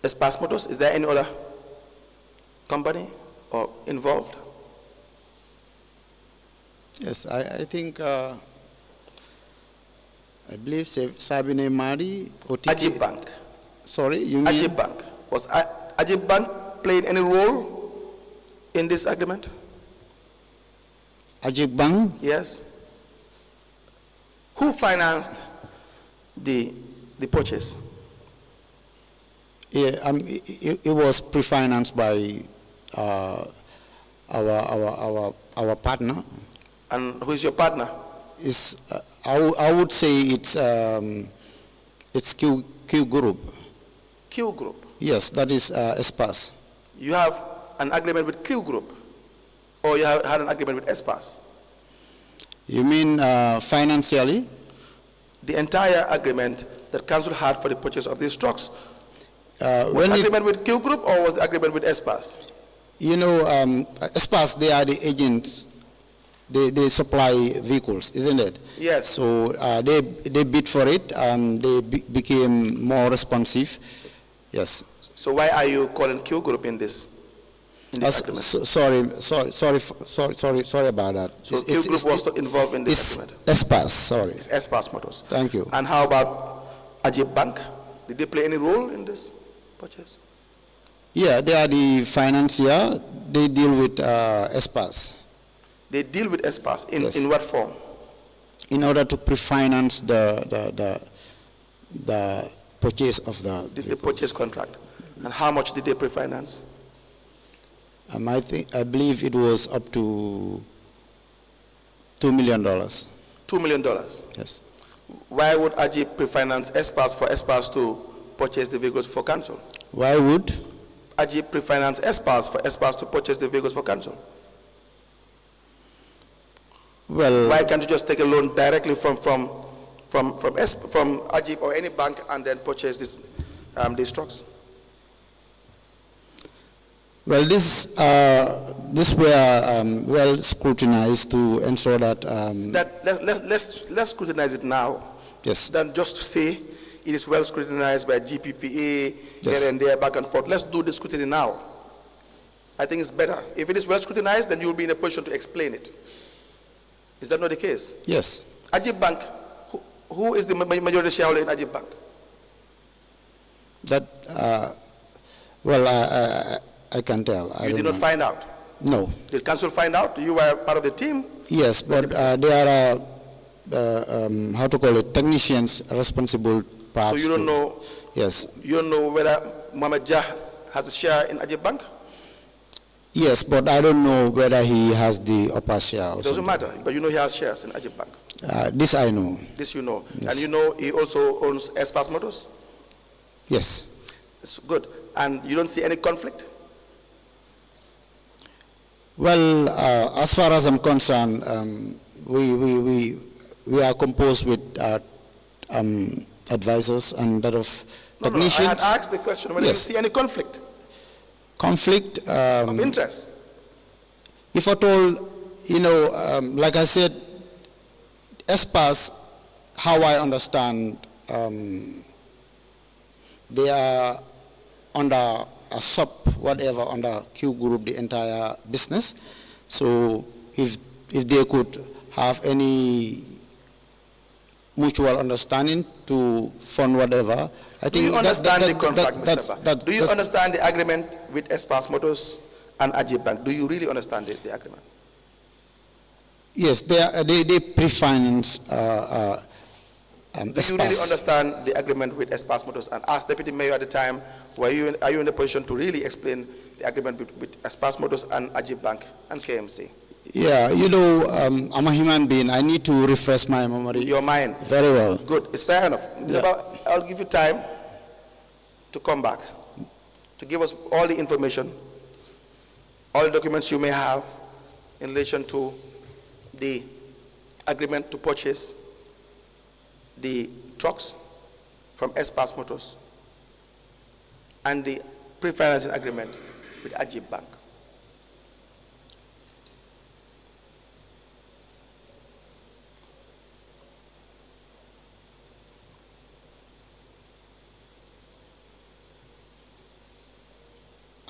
Espas Motors, is there any other company or involved? Yes, I think, I believe Sabine Mari, OTK. Ajib Bank. Sorry, you mean? Ajib Bank. Was Ajib Bank playing any role in this agreement? Ajib Bank? Yes. Who financed the purchase? Yeah, it was pre-financed by our partner. And who is your partner? Is I would say it's Q Group. Q Group. Yes, that is Espas. You have an agreement with Q Group, or you have had an agreement with Espas? You mean financially? The entire agreement that council had for the purchase of these trucks was When the agreement with Q Group or was the agreement with Espas? you know, Espas, they are the agents. They supply vehicles, isn't it? Yes. So they bid for it and they became more responsive. Yes. So why are you calling Q Group in this agreement? Sorry about that. So Q Group was not involved in this agreement? Espas, sorry. It's Espas Motors. Thank you. And how about Ajib Bank? Did they play any role in this purchase? Yeah, they are the financier. They deal with Espas. They deal with Espas in, Yes. in what form? In order to pre-finance the purchase of the The vehicles. purchase contract. And how much did they pre-finance? I believe it was up to $2 million. $2 million. Yes. Why would Ajib pre-finance Espas for Espas to purchase the vehicles for council? Why would? Ajib pre-finance Espas for Espas to purchase the vehicles for council? Well, Why can't you just take a loan directly from Ajib or any bank and then purchase these trucks? well, this were well scrutinized to ensure that. Let's scrutinize it now. Yes. Than just to say it is well scrutinized by GPPA, Yes. here and there, back and forth. Let's do the scrutiny now. I think it's better. If it is well scrutinized, then you'll be in a position to explain it. Is that not the case? Yes. Ajib Bank, who is the majority shareholder in Ajib Bank? That, well, I can tell. You did not find out? No. Did council find out? You were part of the team? Yes, but there are, how to call it, technicians responsible perhaps. So you don't know? Yes. You don't know whether Mohamed Jah has a share in Ajib Bank? Yes, but I don't know whether he has the upper share or It doesn't something. matter, but you know he has shares in Ajib Bank. This I know. This you know. Yes. And you know he also owns Espas Motors? Yes. It's good. And you don't see any conflict? Well, as far as I'm concerned, we are composed with advisors and that of technicians. No, I had asked the question whether Yes. you see any conflict Conflict. of interest. If at all, you know, like I said, ESPAS, how I understand, they are under a sub, whatever, under Q group, the entire business. So if they could have any mutual understanding to fund whatever, I think. Do you understand the contract, Mr. Ba? Do you understand the agreement with Espas Motors and Ajib Bank? Do you really understand the agreement? Yes, they pre-finance Do you really understand the agreement with Espas Motors? And as Deputy Mayor at the time, are you in a position to really explain the agreement with Espas Motors and Ajib Bank and k.M.C? Yeah, you know, I'm a human being. I need to refresh my memory. Your mind. Very well. Good. It's fair enough. Yeah. I'll give you time to come back, to give us all the information, all the documents you may have in relation to the agreement to purchase the trucks from Espas Motors and the pre-financing agreement with Ajib Bank.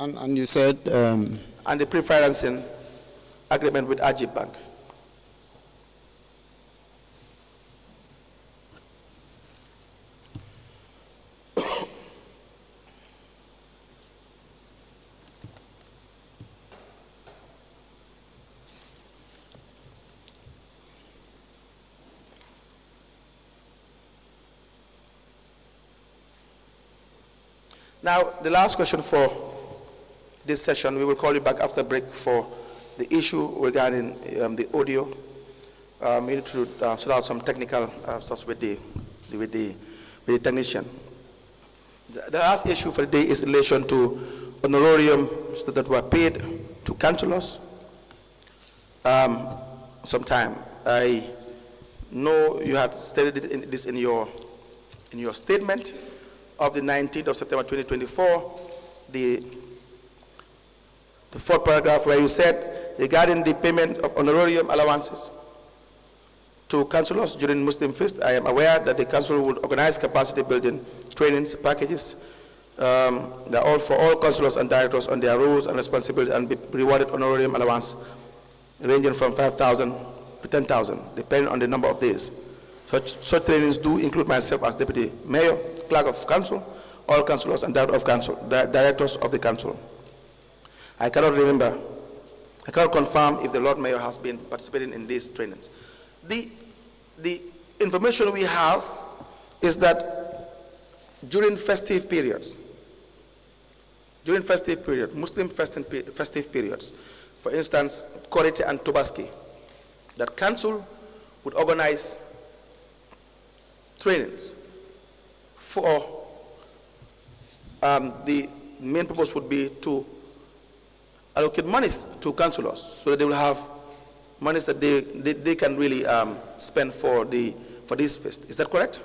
And you said? And the pre-financing agreement with Ajib Bank. Now, the last question for this session, we will call you back after break for the issue regarding the audio. We need to sort out some technical stuff with the technician. The last issue for the day is in relation to honorariums that were paid to councillors. Sometime I know you had stated this in your statement of the 19th of September 2024, the fourth paragraph where you said, regarding the payment of honorarium allowances to councillors during Muslim Fest, I am aware that the council would organize capacity building trainings packages that all for all councillors and directors on their roles and responsibilities, and be rewarded honorarium allowance ranging from 5,000 to 10,000, depending on the number of days. Such trainings do include myself as deputy mayor, clerk of council, all councillors and directors of the council. I cannot confirm if the Lord Mayor has been participating in these trainings. The information we have is that during festive periods, Muslim festive periods, for instance, Korite and Tobaski, that council would organize trainings for the main purpose would be to allocate monies to councillors so that they will have monies that they can really spend for this fest. Is that correct?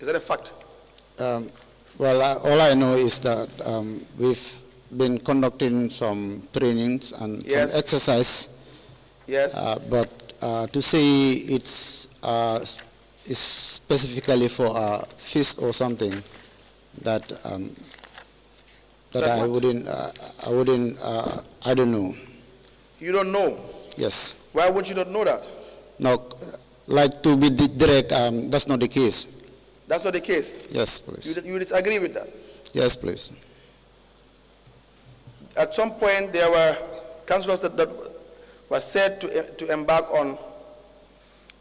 Is that a fact? Well, all I know is that we've been conducting some trainings and Yes. some exercise. Yes. But to say it's specifically for a feast or something, that That I what? I don't know. You don't know. Yes. Why would you not know that? No, like to be direct, that's not the case. That's not the case. Yes, please. You disagree with that? Yes, please. At some point, there were councillors that were said to embark on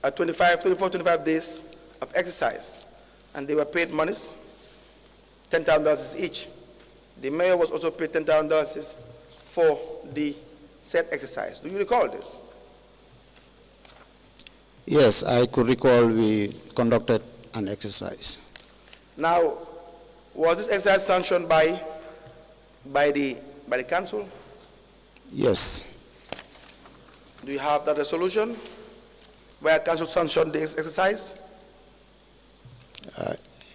a 24-25 days of exercise, and they were paid monies, $10,000 each. The mayor was also paid $10,000 for the said exercise. Do you recall this? Yes, I could recall we conducted an exercise. Now, was this exercise sanctioned by the council? Yes. Do you have that resolution where council sanctioned the exercise?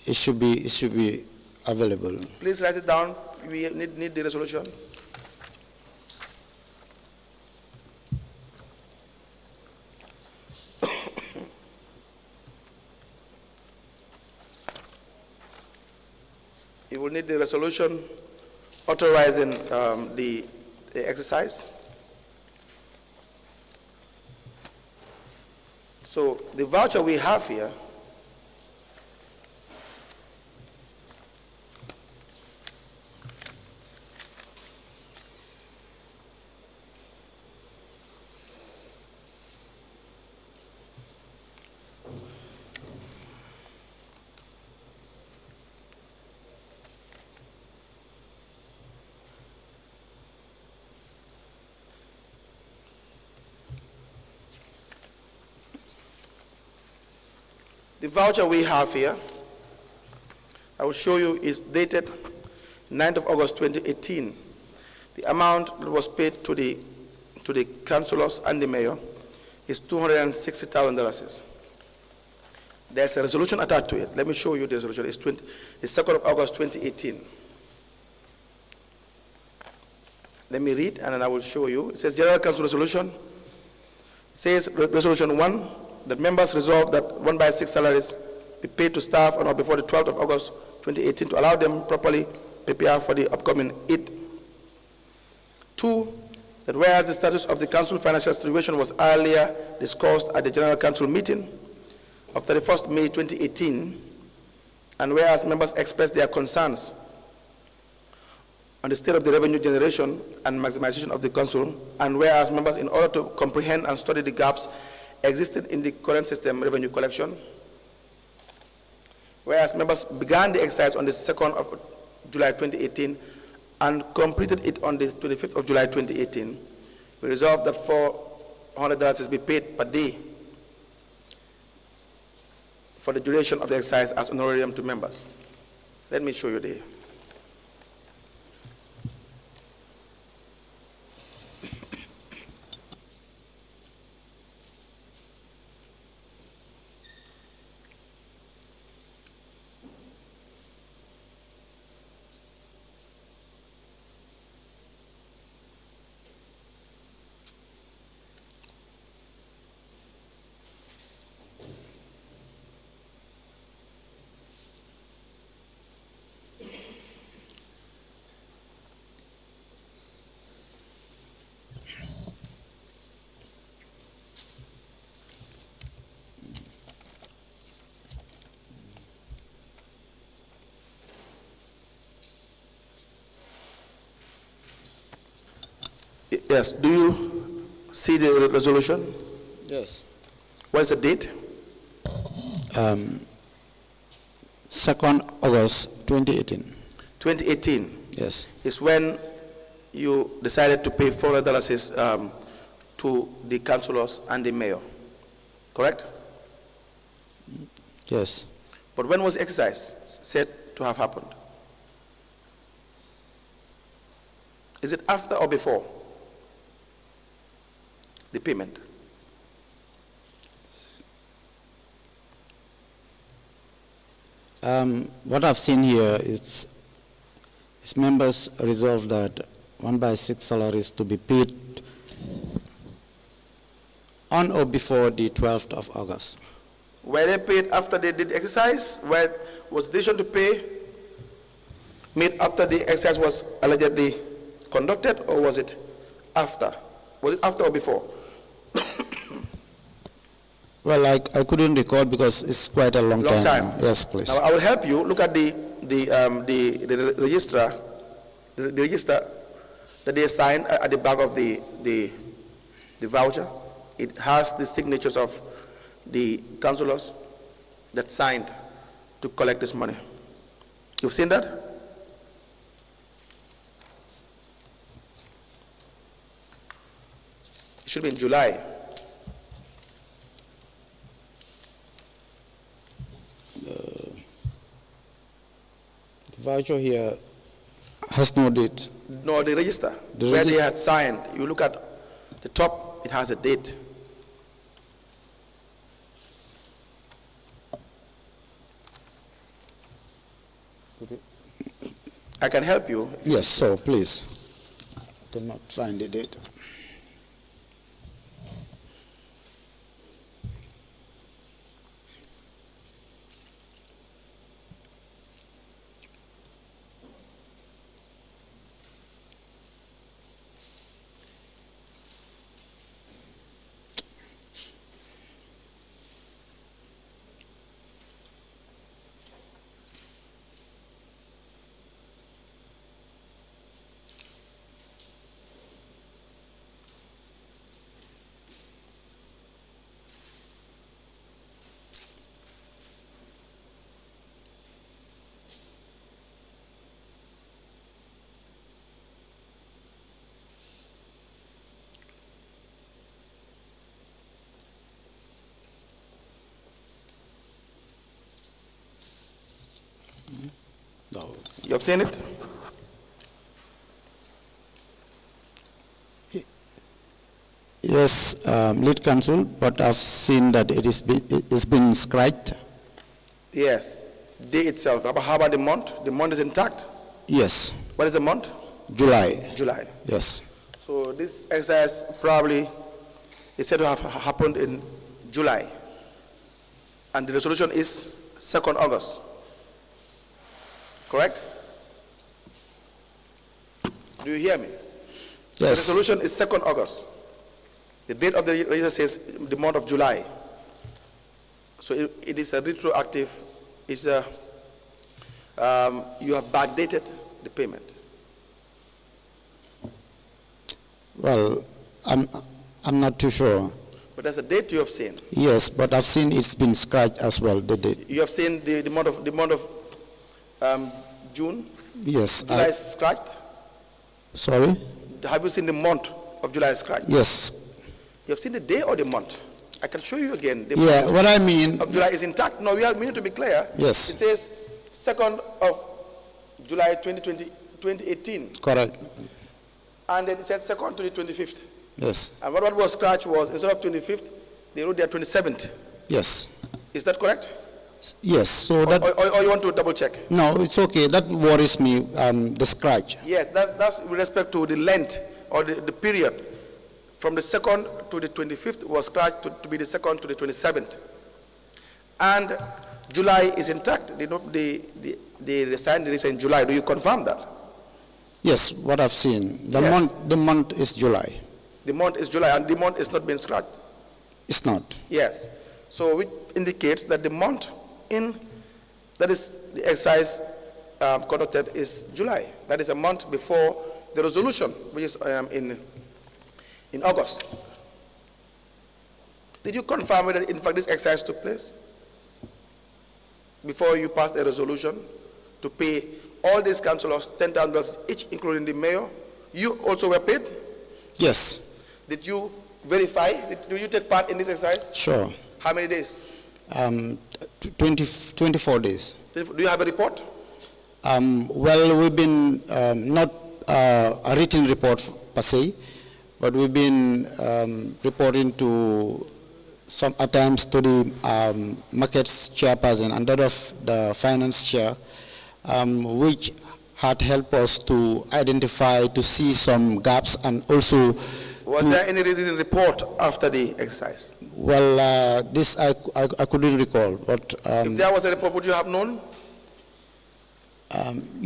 It should be available. Please write it down. We need the resolution. You will need the resolution authorizing the exercise. So the voucher we have here the voucher we have here, I will show you, is dated 9th of August 2018. The amount that was paid to the councillors and the mayor is $260,000. There's a resolution attached to it. Let me show you the resolution. It's 2nd of August 2018. Let me read and then I will show you. It says General Council Resolution. It says Resolution 1, that members resolve that 1/6 salaries be paid to staff on or before the 12th of August 2018 to allow them properly prepare for the upcoming Eid. 2, that whereas the status of the council financial situation was earlier discussed at the General Council meeting of 31st May 2018, and whereas members expressed their concerns on the state of the revenue generation and maximization of the council, and whereas members, in order to comprehend and study the gaps existed in the current system revenue collection, whereas members began the exercise on the 2nd of July 2018 and completed it on the 25th of July 2018, we resolved that $400 be paid per day for the duration of the exercise as honorarium to members. Let me show you there. Yes, do you see the resolution? Yes. What is the date? 2nd August 2018. 2018 Yes. is when you decided to pay $400 to the councillors and the mayor, correct? Yes. But when was the exercise said to have happened? Is it after or before the payment? What I've seen here is members resolve that 1/6 salaries to be paid on or before the 12th of August. Were they paid after they did the exercise? Where was the decision to pay made after the exercise was allegedly conducted, or was it after? Was it after or before? Well, I couldn't recall because it's quite a long Long time. Yes, please. Now I will help you. Look at the register, the register that they signed at the back of the voucher. It has the signatures of the councillors that signed to collect this money. You've seen that? It should be in July. The voucher here has no date. No, the register. The where they had signed. You look at the top, it has a date. I can help you. Yes, so please. I cannot find the date. No. You have seen it? Yes, lead counsel, but I've seen that it's been scratched. Yes. Day itself. How about the month? The month is intact. Yes, What is the month? July. July. Yes. So this exercise probably is said to have happened in July. And the resolution is 2nd August. Correct? Do you hear me? The Yes. resolution is 2nd August. The date of the register says the month of July. So it is a retroactive, you have backdated the payment. Well, I'm not too sure. But there's a date you have seen. Yes, but I've seen it's been scratched as well, the date. You have seen the month of June? Yes. July is scratched? Sorry? Have you seen the month of July scratched? Yes. You have seen the day or the month? I can show you again. The Yeah, month what I mean, of July is intact. No, we need to be clear. Yes. It says 2nd of July 2018. correct. And then it says 2nd to the 25th. Yes. And what was scratched was, instead of 25th, they wrote there 27th. Yes. Is that correct? Yes, so that, Or you want to double check? no, it's okay. That worries me, the scratch. Yes, that's with respect to the length or the period. From the 2nd to the 25th was scratched to be the 2nd to the 27th. And July is intact. They signed this in July. Do you confirm that? Yes, what I've seen. Yes. The month is July. The month is July and the month is not being scratched. It's not. Yes. So which indicates that the month that is the exercise conducted is July. That is a month before the resolution, which is in August. Did you confirm that in fact this exercise took place before you passed a resolution to pay all these councillors $10,000 each, including the mayor? You also were paid? Yes, Did you verify? Do you take part in this exercise? sure. How many days? 24 days. Do you have a report? Well, we've been, not a written report per se, but we've been reporting to some at times to the markets chairperson and that of the finance chair, which had helped us to identify, to see some gaps and also. Was there any written report after the exercise? Well, this I couldn't recall, but If there was a report, would you have known?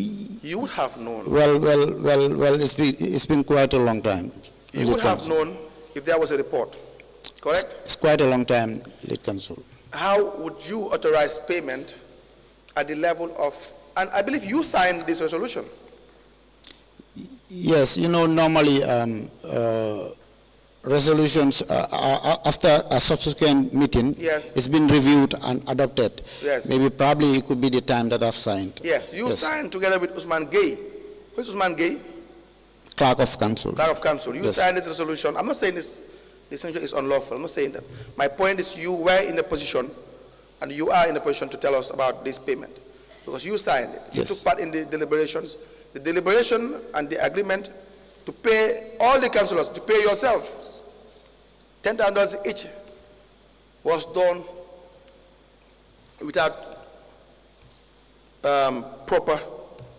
You would have known. well, it's been quite a long time. You would have known if there was a report. correct? It's quite a long time, late council. How would you authorize payment at the level of, and I believe you signed this resolution. Yes, you know, normally resolutions after a subsequent meeting, Yes. it's been reviewed and adopted. Yes. Maybe probably it could be the time that I've signed. Yes, you signed together with Usman Gay. Who's Usman Gay? Clerk of Council. Clerk of Council. You Yes. signed this resolution. I'm not saying this signature is unlawful. I'm not saying that. My point is you were in a position, and you are in a position to tell us about this payment. Because you signed it. You Yes. took part in the deliberations. The deliberation and the agreement to pay all the councillors, to pay yourselves, $10,000 each, was done without proper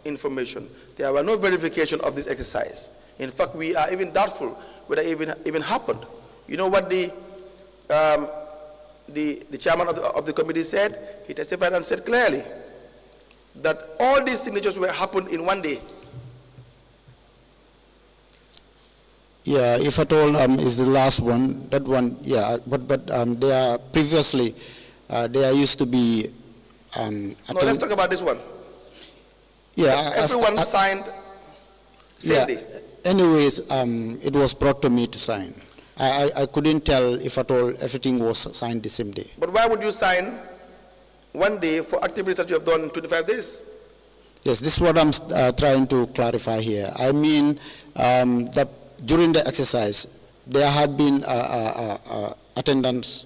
information. There were no verification of this exercise. In fact, we are even doubtful whether it even happened. You know what the chairman of the committee said? He testified and said clearly that all these signatures were happened in one day. Yeah, if at all is the last one, that one, yeah, but they are previously, there used to be. No, let's talk about this one. Yeah, Everyone signed same yeah. day. Anyways, it was brought to me to sign. I couldn't tell if at all everything was signed the same day. But why would you sign one day for activities that you have done in 25 days? Yes, this is what I'm trying to clarify here. I mean that during the exercise, there had been attendance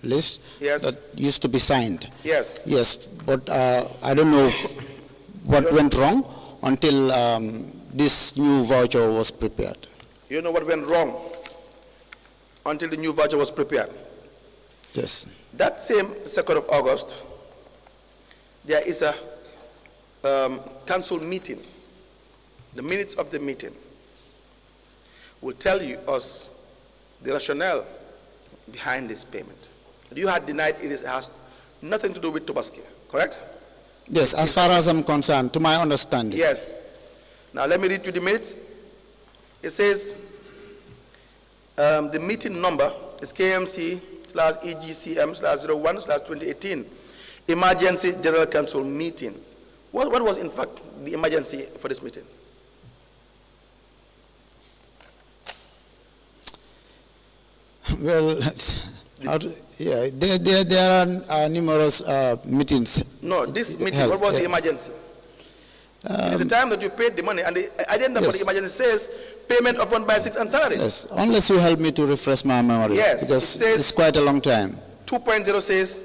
list Yes. that used to be signed. Yes. Yes, but I don't know what went wrong until this new voucher was prepared. You know what went wrong until the new voucher was prepared? Yes. That same 2nd of August, there is a council meeting. The minutes of the meeting will tell us the rationale behind this payment. You had denied it has nothing to do with Tobaski, correct? Yes, as far as I'm concerned, to my understanding. Yes. Now let me read you the minutes. It says the meeting number is KMC/EGCM/01/2018 Emergency General Council meeting. What was in fact the emergency for this meeting? Well, yeah, there are numerous meetings. No, this meeting, held, what was yeah. the emergency? It's the time that you paid the money, and the agenda for the Yes. emergency says payment of 1/6 and salaries. Yes, unless you help me to refresh my memory. Yes, because it says- it's quite a long time. 2.0 says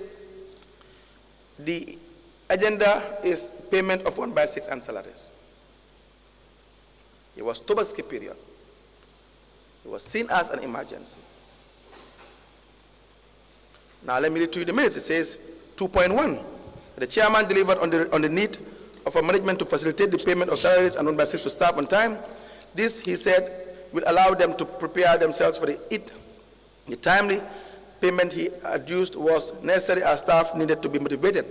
the agenda is payment of 1/6 and salaries. It was Tobaski period. It was seen as an emergency. Now let me read to you the minutes. It says 2.1. The chairman delivered on the need of a management to facilitate the payment of salaries and 1/6 to staff on time. This, he said, will allow them to prepare themselves for the timely payment he adduced was necessary as staff needed to be motivated,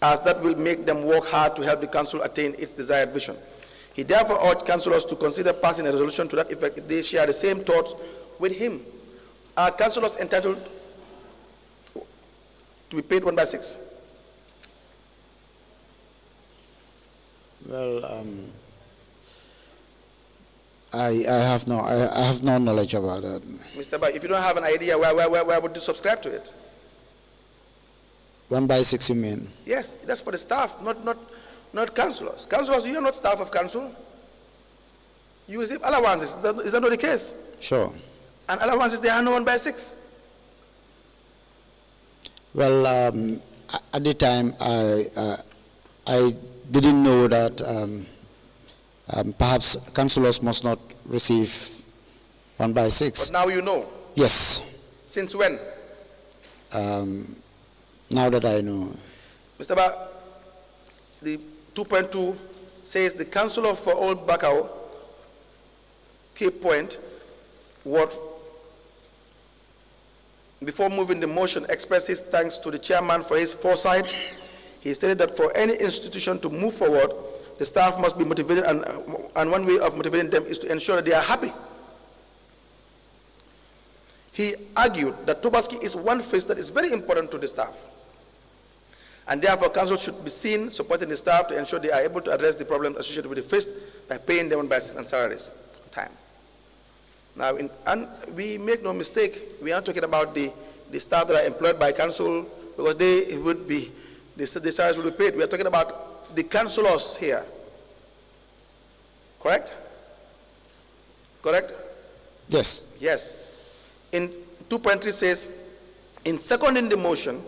as that will make them work hard to help the council attain its desired vision. He therefore urged councillors to consider passing a resolution to that effect if they share the same thoughts with him. Are councillors entitled to be paid 1/6? Well, I have no knowledge about that. Mr. Ba, if you don't have an idea, where would you subscribe to it? 1/6, you mean? Yes, that's for the staff, not councillors. Councillors, you are not staff of council. You receive allowances. Is that not the case? Sure. And allowances, they are no 1/6. Well, at the time, I didn't know that perhaps councillors must not receive 1/6. But now you know. Yes. Since when? Now that I know. Mr. Ba, the 2.2 says the councillor for Old Bakau, Cape Point, what before moving the motion expresses thanks to the chairman for his foresight. He stated that for any institution to move forward, the staff must be motivated, and one way of motivating them is to ensure that they are happy. he argued that Tobaski is one phase that is very important to the staff. And therefore, council should be seen supporting the staff to ensure they are able to address the problems associated with the feast by paying them on basis and salaries on time. Now, and we make no mistake, we are talking about the staff that are employed by council, because they would be, the salaries will be paid. We are talking about the councillors here. Correct? Correct? Yes. Yes. In 2.3 says, in seconding the motion,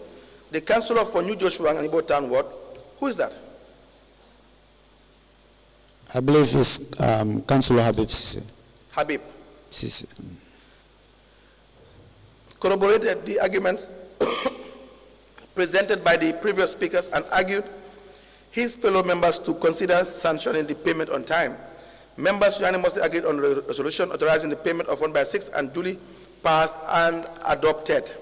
the councillor for New Joshua and Ibo Town Ward, who is that? I believe it's Councillor Habib Sisi. Habib. Sisi. Corroborated the arguments presented by the previous speakers and argued his fellow members to consider sanctioning the payment on time. Members unanimously agreed on the resolution authorizing the payment of 1/6 and duly passed and adopted.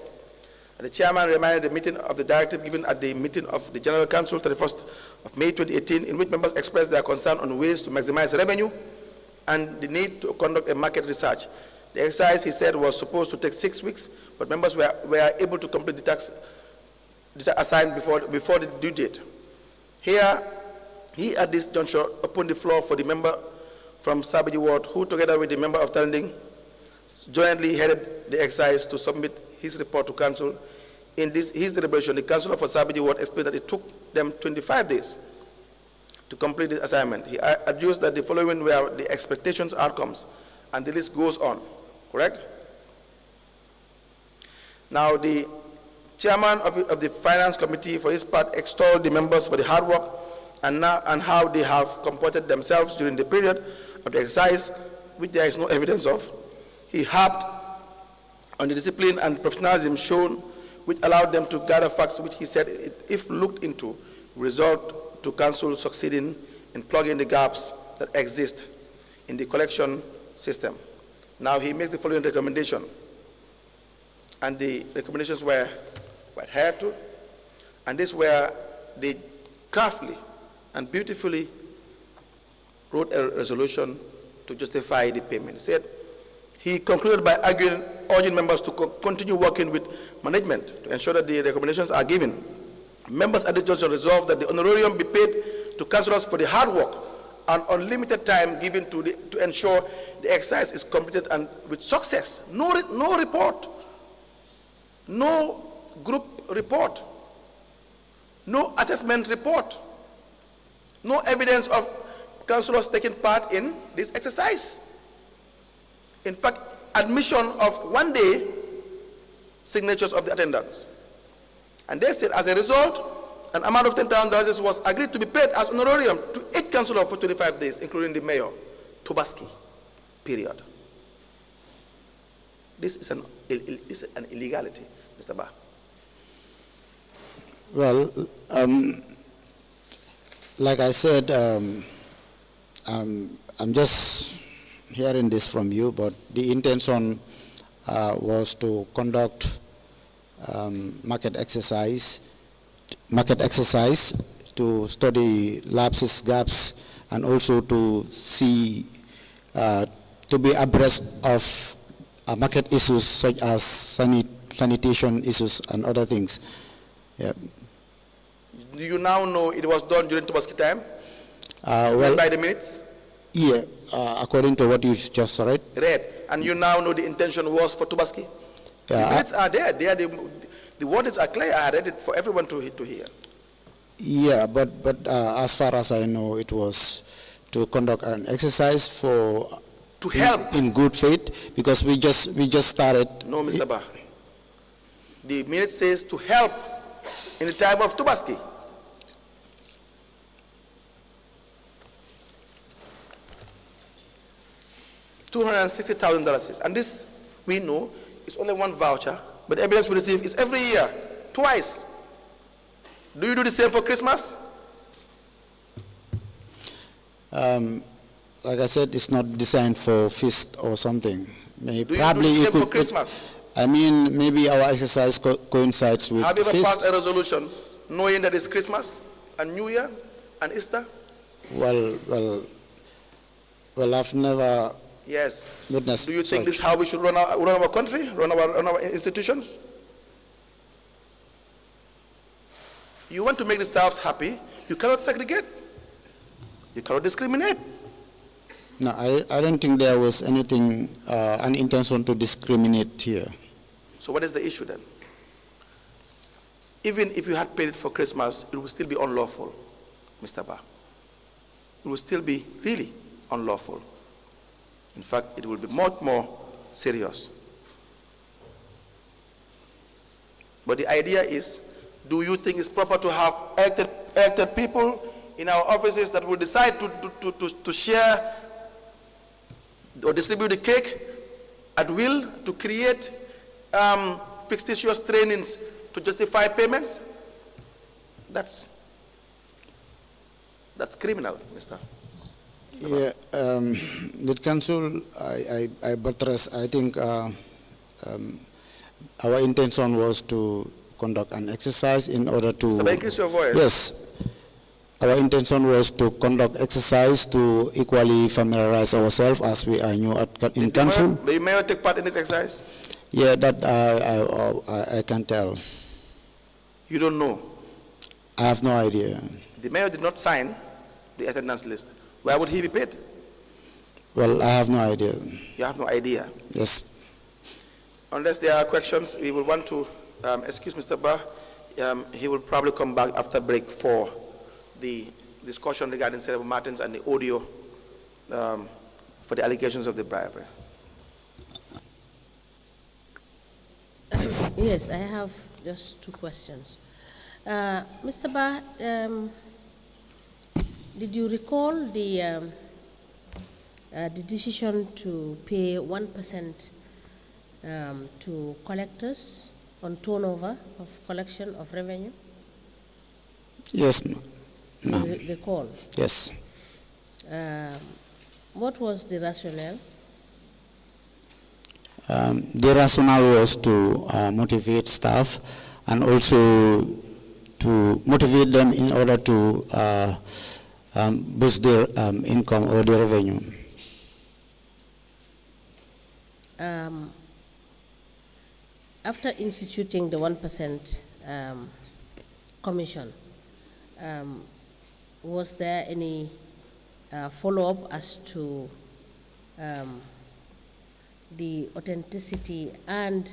The chairman reminded the meeting of the directive given at the meeting of the General Council 31st of May 2018, in which members expressed their concern on ways to maximize revenue and the need to conduct a market research. The exercise, he said, was supposed to take 6 weeks, but members were able to complete the task assigned before the due date. Here, he at this juncture opened the floor for the member from Sabiji Ward, who together with the member of Tanding jointly headed the exercise to submit his report to council. In his deliberation, the councillor for Sabiji Ward explained that it took them 25 days to complete the assignment. He adduced that the following were the expectations outcomes, and the list goes on. Correct? Now, the chairman of the finance committee, for his part, extolled the members for the hard work and how they have comported themselves during the period of the exercise, which there is no evidence of. He harped on the discipline and professionalism shown, which allowed them to gather facts, which he said, if looked into, result to council succeeding in plugging the gaps that exist in the collection system. Now he makes the following recommendation, and the recommendations were adhered to, and this where they craftily and beautifully wrote a resolution to justify the payment. He said, he concluded by urging members to continue working with management to ensure that the recommendations are given. Members at the juncture resolved that the honorarium be paid to councillors for the hard work and unlimited time given to ensure the exercise is completed and with success. No report, no group report, no assessment report, no evidence of councillors taking part in this exercise. In fact, admission of 1 day signatures of the attendants. And they said, as a result, an amount of $10,000 was agreed to be paid as honorarium to each councillor for 25 days, including the mayor, Tobaski, period. This is an illegality, Mr. Ba. Well, like I said, I'm just hearing this from you, but the intention was to conduct market exercise to study lapses, gaps, and also to see, to be abreast of market issues such as sanitation issues and other things. Yeah. Do you now know it was done during Tobaski time? Well, by the minutes? Yeah, according to what you just read. And you now know the intention was for Tobaski? Yeah, the minutes are there. The words are clear. I read it for everyone to hear. Yeah, but as far as I know, it was to conduct an exercise to help in good faith, because we just started. No, Mr. Ba. The minute says to help in the time of Tobaski. $260,000, and this we know is only one voucher, but evidence we receive is every year, twice. Do you do the same for Christmas? Like I said, it's not designed for feast or something. Do probably you do the it same could, for Christmas? I mean, maybe our exercise coincides with Have you ever feast. passed a resolution knowing that it's Christmas and New Year and Easter? Well, I've never Yes. witness Do you think this is such. how we should run our country, run our institutions? You want to make the staffs happy, you cannot segregate. You cannot discriminate. No, I don't think there was anything, an intention to discriminate here. So what is the issue then? Even if you had paid it for Christmas, it would still be unlawful, Mr. Ba. It will still be really unlawful. In fact, it will be much more serious. But the idea is, do you think it's proper to have elected people in our offices that will decide to share or distribute the cake at will to create fictitious trainings to justify payments? That's criminal, Mr. Yeah, the council, I buttress, I think our intention was to conduct an exercise in order to... Mr. Ba, increase your voice. Yes. Our intention was to conduct exercise to equally familiarize ourselves as we are new in council. The mayor take part in this exercise? Yeah, that I can tell. You don't know? I have no idea. The mayor did not sign the attendance list. Why would he be paid? Well, I have no idea. You have no idea? Yes. Unless there are questions, we will want to excuse Mr. Ba. He will probably come back after break for the discussion regarding Senator Martins and the audio for the allegations of the bribery. Yes, I have just two questions. Mr. Ba, did you recall the decision to pay 1% to collectors on turnover of collection of revenue? Yes, ma'am. The call. Yes. What was the rationale? The rationale was to motivate staff and also to motivate them in order to boost their income or their revenue. After instituting the 1% commission, was there any follow-up as to the authenticity and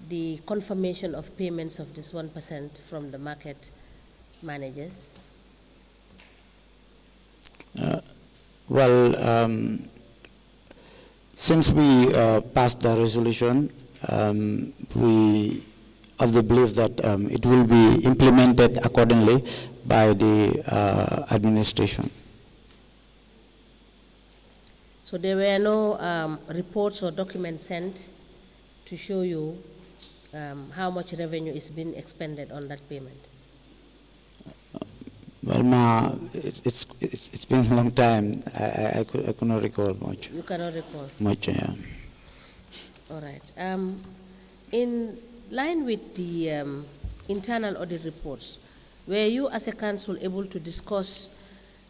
the confirmation of payments of this 1% from the market managers? Since we passed the resolution, we have the belief that it will be implemented accordingly by the administration. So there were no reports or documents sent to show you how much revenue is being expended on that payment? Well, it's been a long time. I could not recall much. You cannot recall? Much, yeah. All right. In line with the internal audit reports, were you as a council able to discuss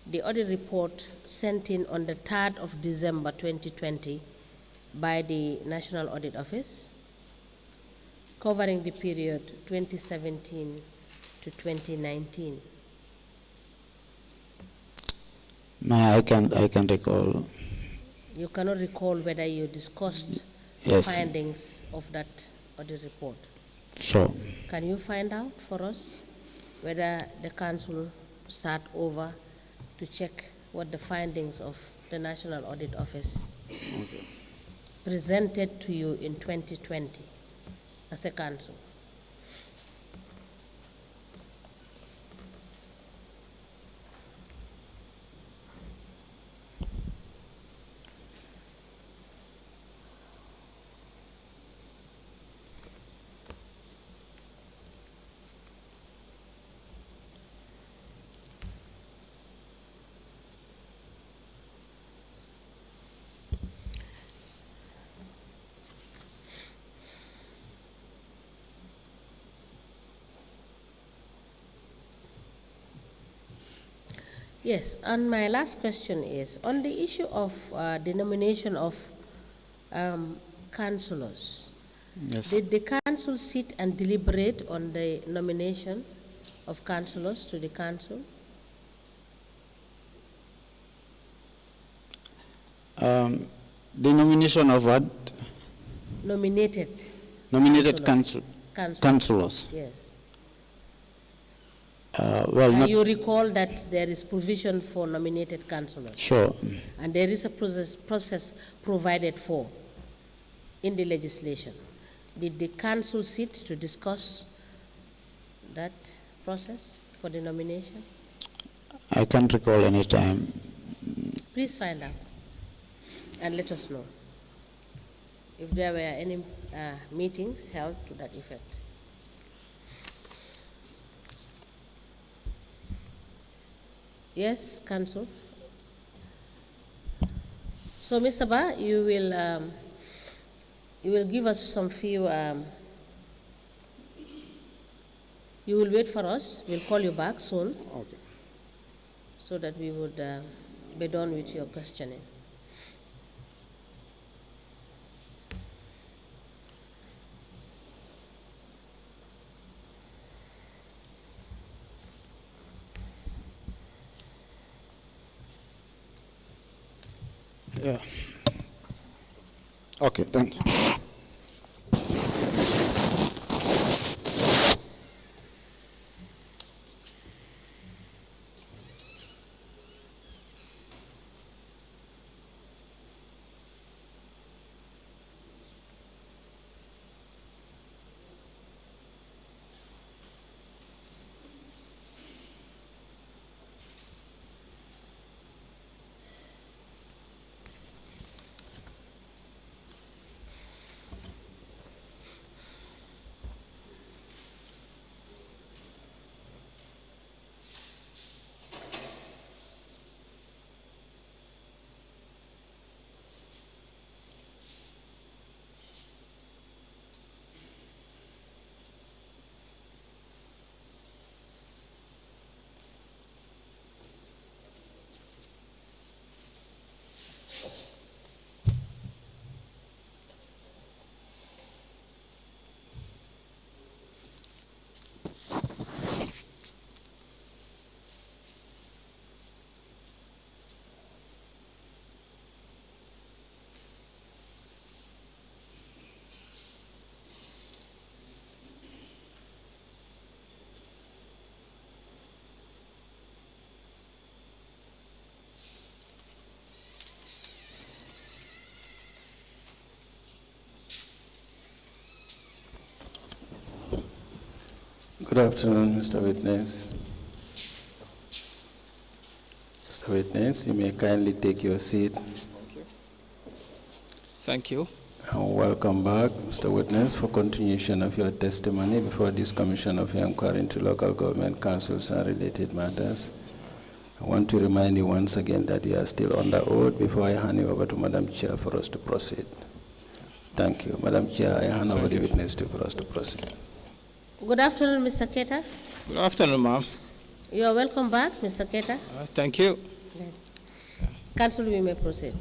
the audit report sent in on the 3rd of December 2020 by the National Audit Office, covering the period 2017 to 2019? I can recall. You cannot recall whether you discussed Yes. the findings of that audit report? Sure. Can you find out for us whether the council sat over to check what the findings of the National Audit Office presented to you in 2020 as a council? Yes, and my last question is on the issue of the nomination of councillors. Yes. Did the council sit and deliberate on the nomination of councillors to the council? The nomination of what? Nominated Nominated councillors. councillors. Yes. Well, not You recall that there is provision for nominated councillors, sure. and there is a process provided for in the legislation. Did the council sit to discuss that process for the nomination? I can't recall any time. Please find out and let us know if there were any meetings held to that effect. Yes, Council. So, Mr. Ba, you will give us some few. You will wait for us. We'll call you back soon. Okay. So that we would be done with your questioning. Yeah. Okay, thank you. Good afternoon, Mr. Witness. Mr. Witness, you may kindly take your seat. Thank you. And welcome back, Mr. Witness, for continuation of your testimony before this Commission of Inquiry into Local Government Councils and Related Matters. I want to remind you once again that you are still under oath before I hand you over to Madam Chair for us to proceed. Thank you. Madam Chair, I hand over the witness for us to proceed. Good afternoon, Mr. Keita. Good afternoon, ma'am. You are welcome back, Mr. Keita. Thank you. Council, we may proceed.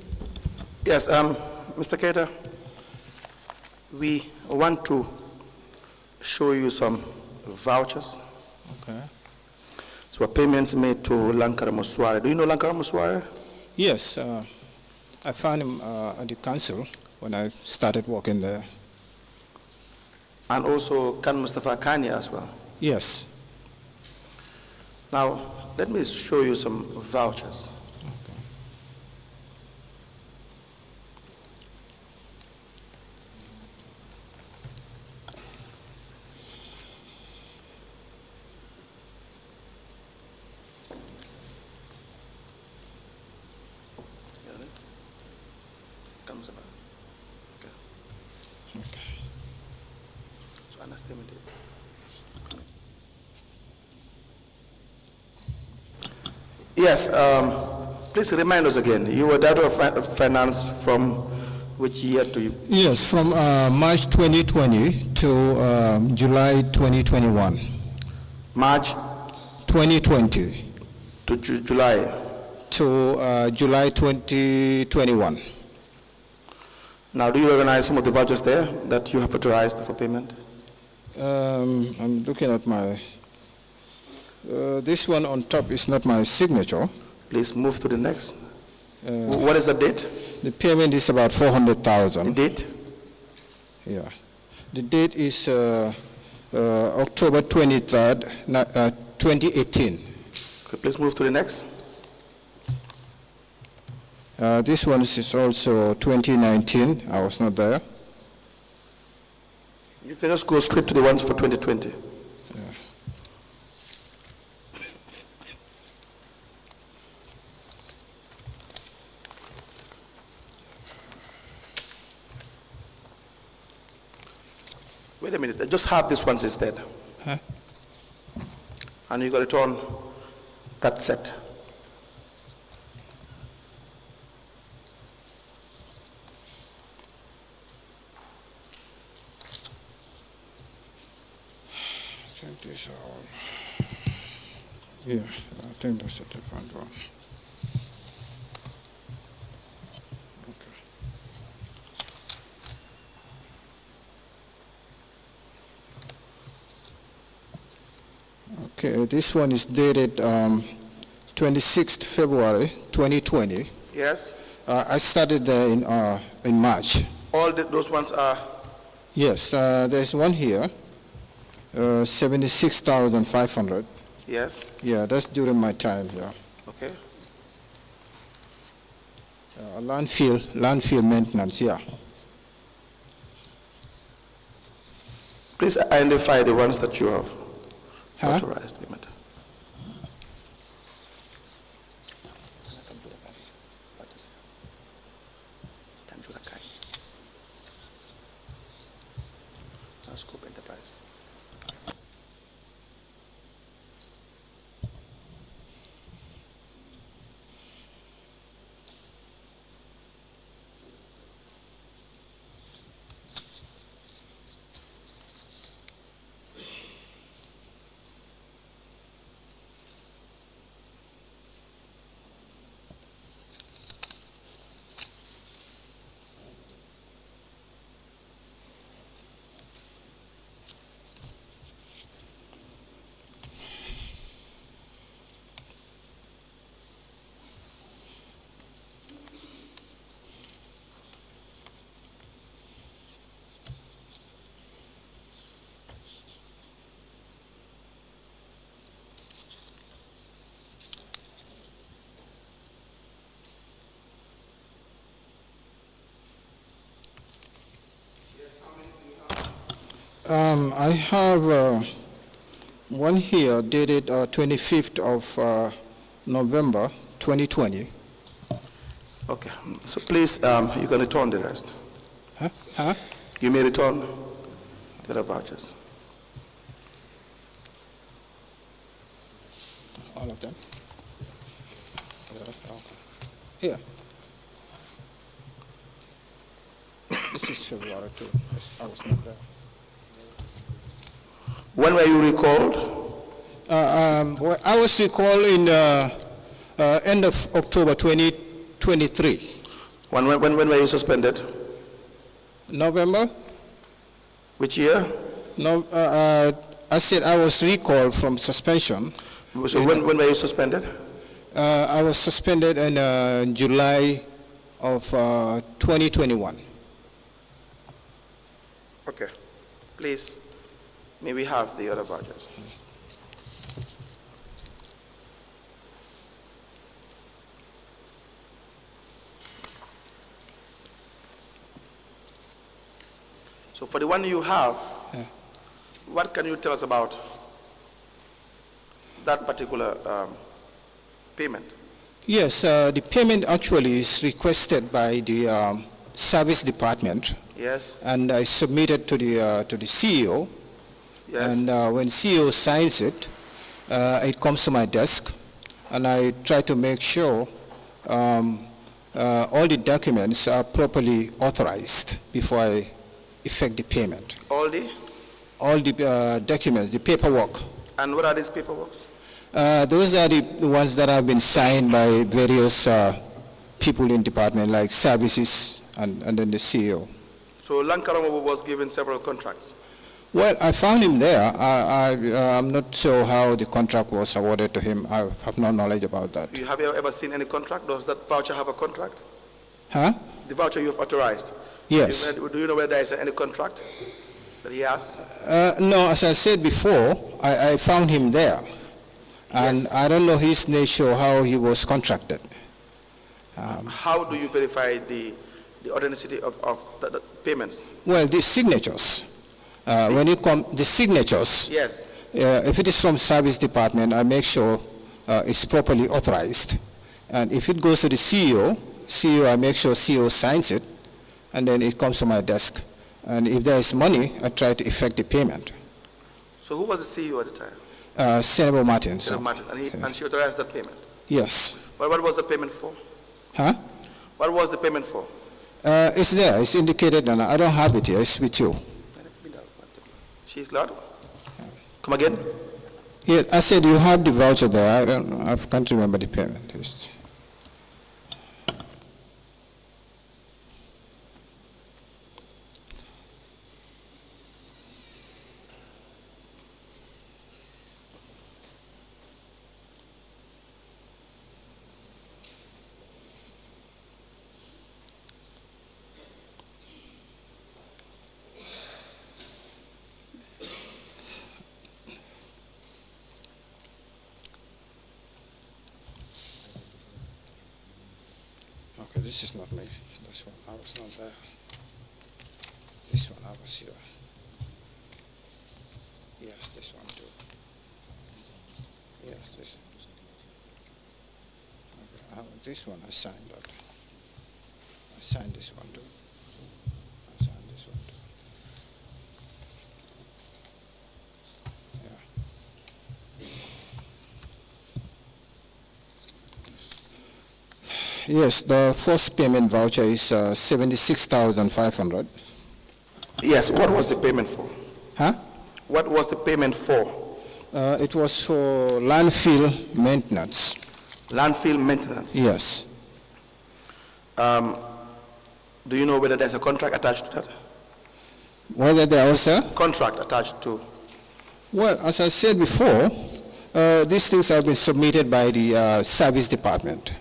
Yes, Mr. Keita, we want to show you some vouchers. Okay. So payments made to Lankara Musware. Do you know Lankara Musware? Yes, I found him at the council when I started working there. And also Kan Mustafa Kanya as well. Yes. Now, let me show you some vouchers. Yes, please remind us again. You were Director of Finance from which year to you? Yes, from March 2020 to July 2021. March 2020. To July. To July 2021. Now, do you recognize some of the vouchers there that you have authorized for payment? I'm looking at my, this one on top is not my signature. Please move to the next. What is the date? The payment is about 400,000. The date? Yeah. The date is October 23rd, 2018. Okay, please move to the next. This one is also 2019. I was not there. You can just go straight to the ones for 2020. Wait a minute, I just have these ones instead. Huh? And you got to return that set. I think these are all. Yeah, I think that's the different one. Okay, this one is dated 26th February 2020. Yes? I started in March. All those ones are? Yes, there's one here, 76,500. Yes? Yeah, that's during my time here. Okay. Landfill maintenance, yeah. Please identify the ones that you have authorized payment. I have one here dated 25th of November 2020. Okay, so please, you can return the rest. Huh? You may return the other vouchers. All of them? Here. This is February too. I was not there. When were you recalled? Well, I was recalled in end of October 2023. When were you suspended? November? Which year? No, I said I was recalled from suspension. So when were you suspended? I was suspended in July of 2021. Okay. Please, may we have the other vouchers? So for the one you have, what can you tell us about that particular payment? Yes, the payment actually is requested by the service department. Yes. And I submitted to the CEO. Yes. And when CEO signs it, it comes to my desk, and I try to make sure all the documents are properly authorized before I effect the payment. All the? All the documents, the paperwork. And what are these paperwork? Those are the ones that have been signed by various people in department, like services and then the CEO. So Lankarango was given several contracts. Well, I found him there. I'm not sure how the contract was awarded to him. I have no knowledge about that. Have you ever seen any contract? Does that voucher have a contract? Huh? The voucher you have authorized? Yes. Do you know whether there is any contract that he has? No, as I said before, I found him there. And Yes. I don't know his nature, how he was contracted. How do you verify the authenticity of the payments? Well, the signatures. When you come, the signatures, Yes. if it is from service department, I make sure it's properly authorized. And if it goes to the CEO, I make sure CEO signs it, and then it comes to my desk. And if there is money, I try to effect the payment. So who was the CEO at the time? Senator Martin. Senator Martin, and she authorized that payment. Yes. But what was the payment for? Huh? What was the payment for? It's there. It's indicated, and I don't have it here. It's with you. She's loud. Come again? Yeah, I said you have the voucher there. I can't remember the payment. Okay, this is not me. This one, I was not there. This one, I was here. Yes, this one too. Yes, this one. Okay, this one, I signed that. I signed this one too. I signed this one too. Yeah. Yes, the first payment voucher is 76,500. Yes, what was the payment for? Huh? What was the payment for? It was for landfill maintenance. Landfill maintenance? Yes. Do you know whether there's a contract attached to that? Whether there was a? Contract attached to? Well, as I said before, these things have been submitted by the service department.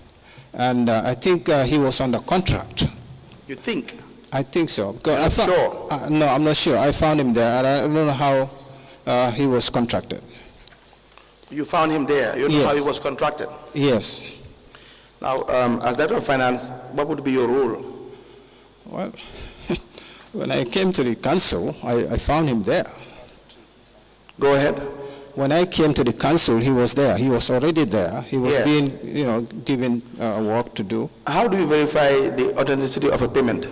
And I think he was under contract. You think? I think so. You're not sure? No, I'm not sure. I found him there, and I don't know how he was contracted. You found him there. You know Yes. how he was contracted. Yes. Now, as Director of Finance, what would be your role? Well, when I came to the council, I found him there. Go ahead. When I came to the council, he was there. He was already there. He was Yes. being, given work to do. How do you verify the authenticity of a payment?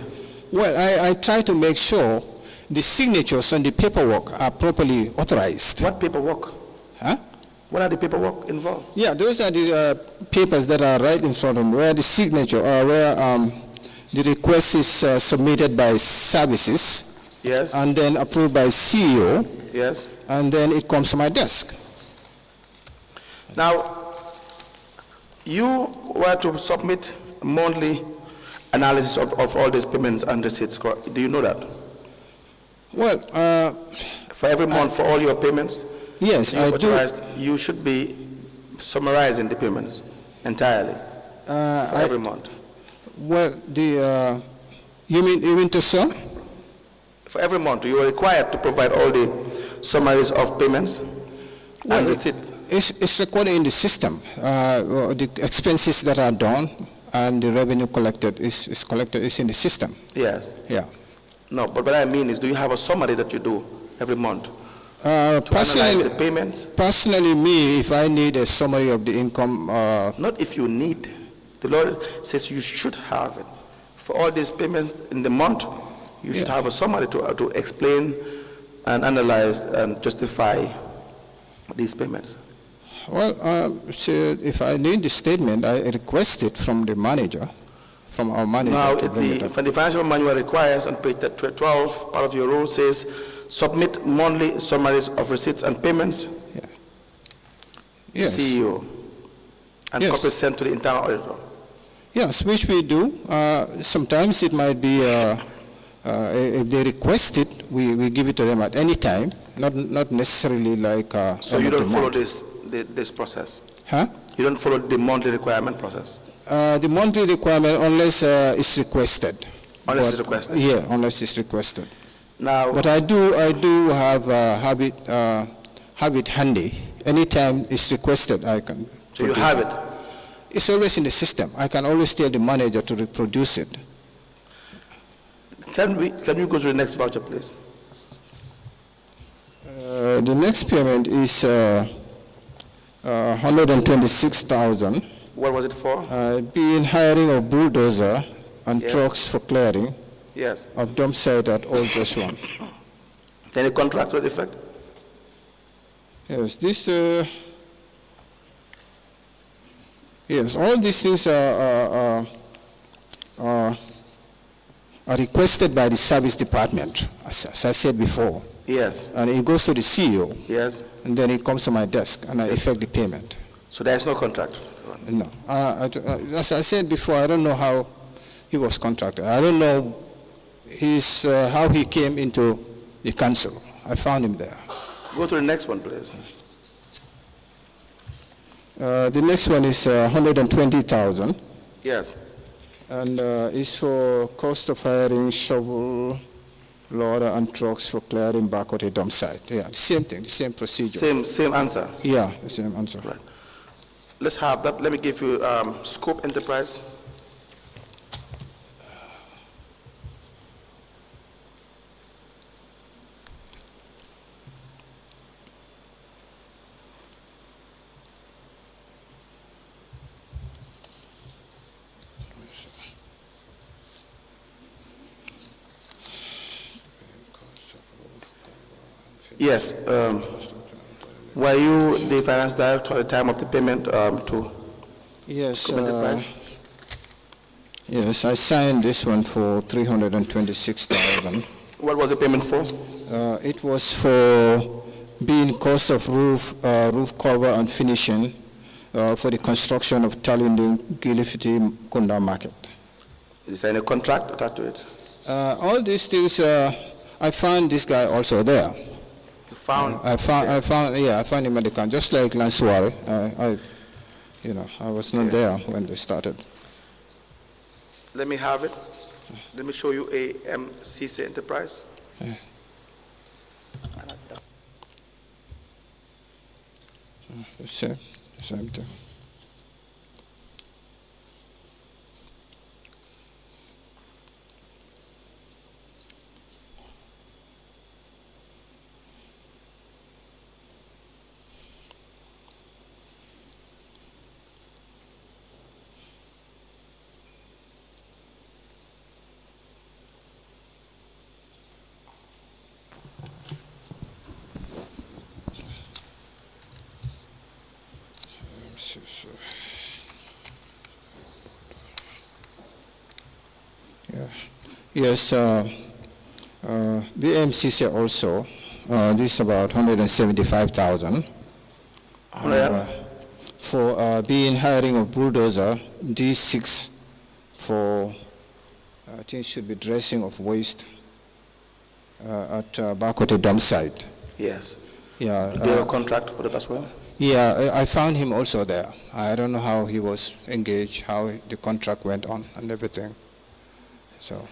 Well, I try to make sure the signatures on the paperwork are properly authorized. What paperwork? Huh? What are the paperwork involved? Yeah, those are the papers that are right in front of me, where the signature, where the request is submitted by services, Yes. and then approved by CEO, Yes. and then it comes to my desk. Now, you were to submit monthly analysis of all these payments and receipts. Do you know that? Well, For every month, for all your payments, yes, you I do. authorized, you should be summarizing the payments entirely for every month. Well, you mean to sir? For every month, you are required to provide all the summaries of payments and receipts. It's recorded in the system. The expenses that are done and the revenue collected is in the system. Yes. Yeah. No, but what I mean is, do you have a summary that you do every month to analyze the payments? Personally, me, if I need a summary of the income, Not if you need. The Lord says you should have it. For all these payments in the month, you should have a summary to explain and analyze and justify these payments. well, so if I need the statement, I request it from the manager, from our manager. Now, to bring it the up. financial manual requires, on page 12, part of your rule says, submit monthly summaries of receipts and payments. Yeah. Yes. CEO, and Yes. copies sent to the internal auditor. Yes, which we do. Sometimes it might be, if they request it, we give it to them at any time, not necessarily like So end you of don't the follow month. this process? Huh? You don't follow the monthly requirement process? The monthly requirement, unless it's requested. Unless it's requested? Yeah, unless it's requested. Now, But I do have it handy. Anytime it's requested, I can. so you produce have it? It's always in the system. I can always tell the manager to reproduce it. Can we go to the next voucher, please? The next payment is 126,000. What was it for? Being hiring of bulldozer and Yes. trucks for clearing Yes. of dump site at Old Just One. Any contract to that effect? Yes, this. Yes, all these things are requested by the service department, as I said before, Yes. and it goes to the CEO, Yes. and then it comes to my desk, and I effect the payment. So there is no contract? No, as I said before, I don't know how he was contracted. I don't know how he came into the council. I found him there. Go to the next one, please. The next one is 120,000, Yes. and is for cost of hiring shovel, loader, and trucks for clearing back at a dump site. Yeah, the same thing, the same procedure. Same answer. Yeah, the same answer. Right. Let's have that. Let me give you Scope Enterprise. Yes. Were you the finance director at the time of the payment to Yes, Scope Enterprise? yes, I signed this one for 326,000. What was the payment for? It was for being cost of roof cover and finishing for the construction of Talinding Gilifiti Kunda Market. Is there any contract attached to it? All these things, I found this guy also there. You found? I found him at the camp, just like Lansuare. I was not there when they started. Let me have it. Let me show you k.M.C Enterprise. Yeah. The same thing. Yeah. Yes, BMCC also, this is about 175,000 for being hiring of bulldozer, D6 for, I think it should be dressing of waste at Bakote dump site. Yes. Yeah. Do you have a contract for that as well? Yeah, I found him also there. I don't know how he was engaged, how the contract went on and everything. So.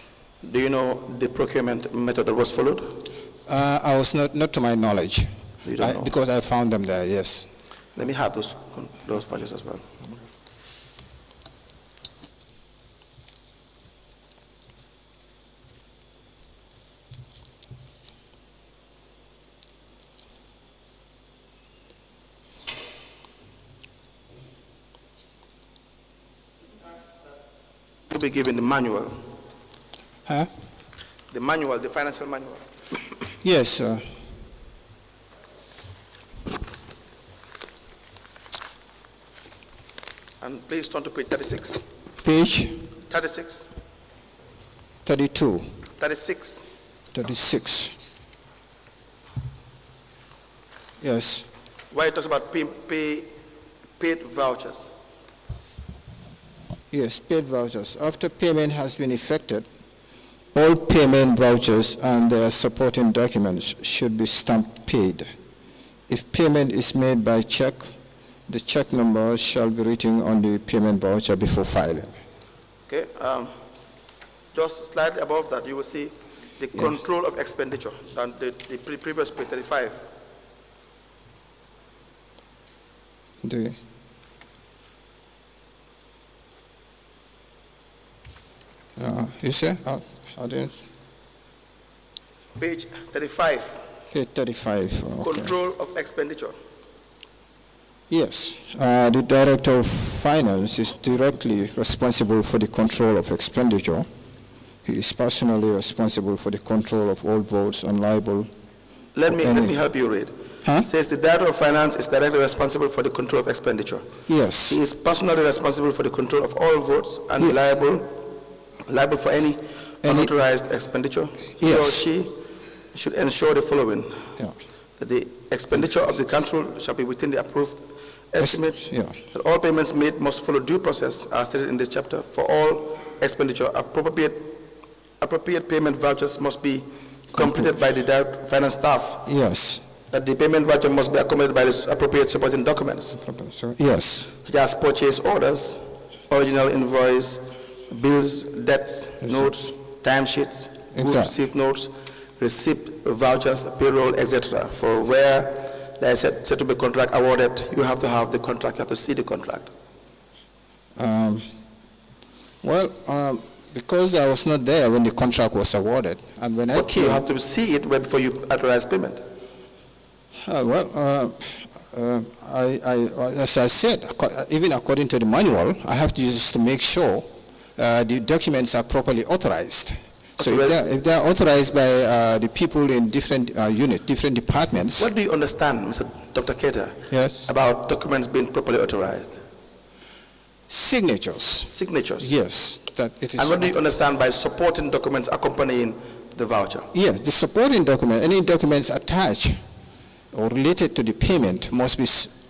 Do you know the procurement method that was followed? I was not to my knowledge. You don't know? Because I found them there, yes. Let me have those values as well. You'll be given the manual. Huh? The manual, the financial manual. Yes. And please turn to page 36. Page 36. 32. 36. 36. Yes. Where it talks about pay paid vouchers. Yes, paid vouchers. After payment has been effected, all payment vouchers and their supporting documents should be stamped paid. If payment is made by check, the check number shall be written on the payment voucher before filing. Okay, just slightly above that, you will see the control of expenditure, and the previous page 35. You say? Page 35. Page 35. Okay. Control of expenditure. Yes, the Director of Finance is directly responsible for the control of expenditure. He is personally responsible for the control of all votes and liable. Let me help you read. Huh? It says the Director of Finance is directly responsible for the control of expenditure. Yes. He is personally responsible for the control of all votes and liable for any unauthorized expenditure. He or she should ensure the following. Yeah. That the expenditure of the council shall be within the approved estimates. Yeah. That all payments made must follow due process as stated in this chapter. For all expenditure, appropriate payment vouchers must be completed by the direct finance staff. Yes. That the payment voucher must be accompanied by the appropriate supporting documents. Yes. Such as purchase orders, original invoice, bills, debts, notes, timesheets, goods received notes, receipt vouchers, payroll, etc. For where there is said to be contract awarded, you have to have the contract, you have to see the contract. Because I was not there when the contract was awarded, and when I came, you have to see it before you authorize payment. As I said, even according to the manual, I have to use to make sure the documents are properly authorized. So if they are authorized by the people in different units, different departments. What do you understand, Mr. Dr. Keita, yes, about documents being properly authorized? Signatures. Signatures? Yes. That it is. And what do you understand by supporting documents accompanying the voucher? Yes, the supporting document, any documents attached or related to the payment must be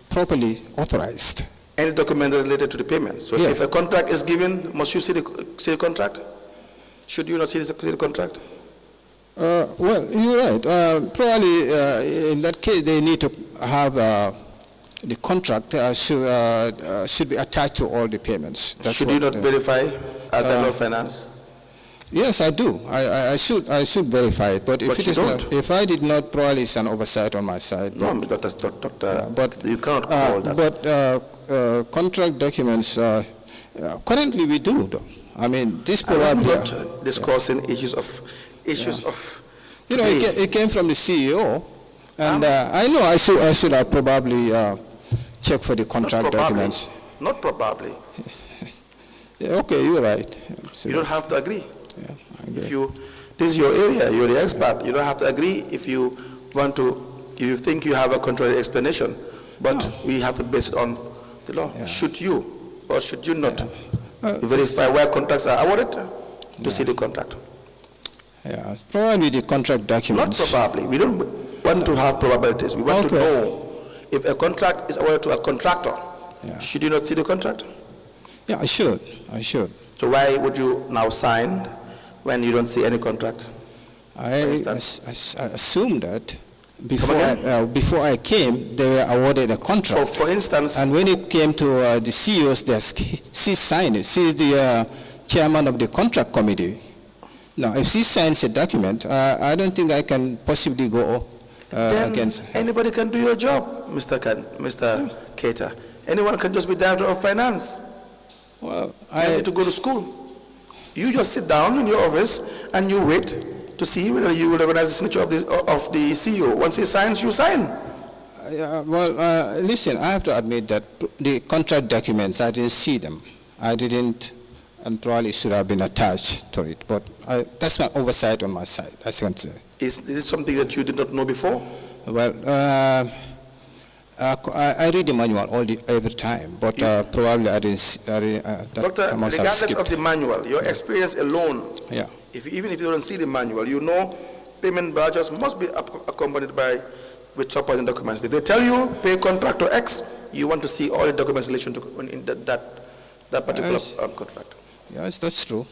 properly authorized. Any document related to the payment. So if a contract is given, must you see the contract? Should you not see the contract? Well, you're right. Probably in that case, they need to have the contract should be attached to all the payments. That's should you not verify as the law of finance? Yes, I do. I should verify it. But if it is not, if I did not, probably it's an oversight on my side. No, doctor, but you cannot call that. But contract documents, currently we do, though. I mean, this probably. I'm not discussing issues of. You know, it came from the CEO, and I know I should have probably checked for the contract documents. Not probably. Yeah, okay, you're right. You don't have to agree. Yeah, I agree. This is your area, you're the expert. You don't have to agree if you want to, if you think you have a contrary explanation, but we have to base it on the law. Yeah. Should you or should you not verify where contracts are awarded to see the contract? Yeah, probably the contract documents. Not probably. We don't want to have probabilities. We want to know if a contract is awarded to a contractor. Yeah. Should you not see the contract? Yeah, I should. So why would you now sign when you don't see any contract? I assume that before I came, they were awarded a contract. So for instance, and when it came to the CEO's desk, she signed it. She is the chairman of the contract committee. Now, if she signs a document, I don't think I can possibly go against her. Anybody can do your job, Mr. Keita. Anyone can just be director of finance. Well, I need to go to school. You just sit down in your office and you wait to see whether you will recognize the signature of the CEO. Once he signs, you sign. Listen, I have to admit that the contract documents, I didn't see them. I didn't, and probably should have been attached to it. But that's my oversight on my side, as you can say. Is this something that you did not know before? Well, I read the manual every time, but probably I didn't. Doctor, regardless of the manual, your experience alone, yeah. Even if you don't see the manual, you know payment vouchers must be accompanied with supporting documents. If they tell you pay contractor X, you want to see all the documents in relation to in that particular contract. Yes, that's true.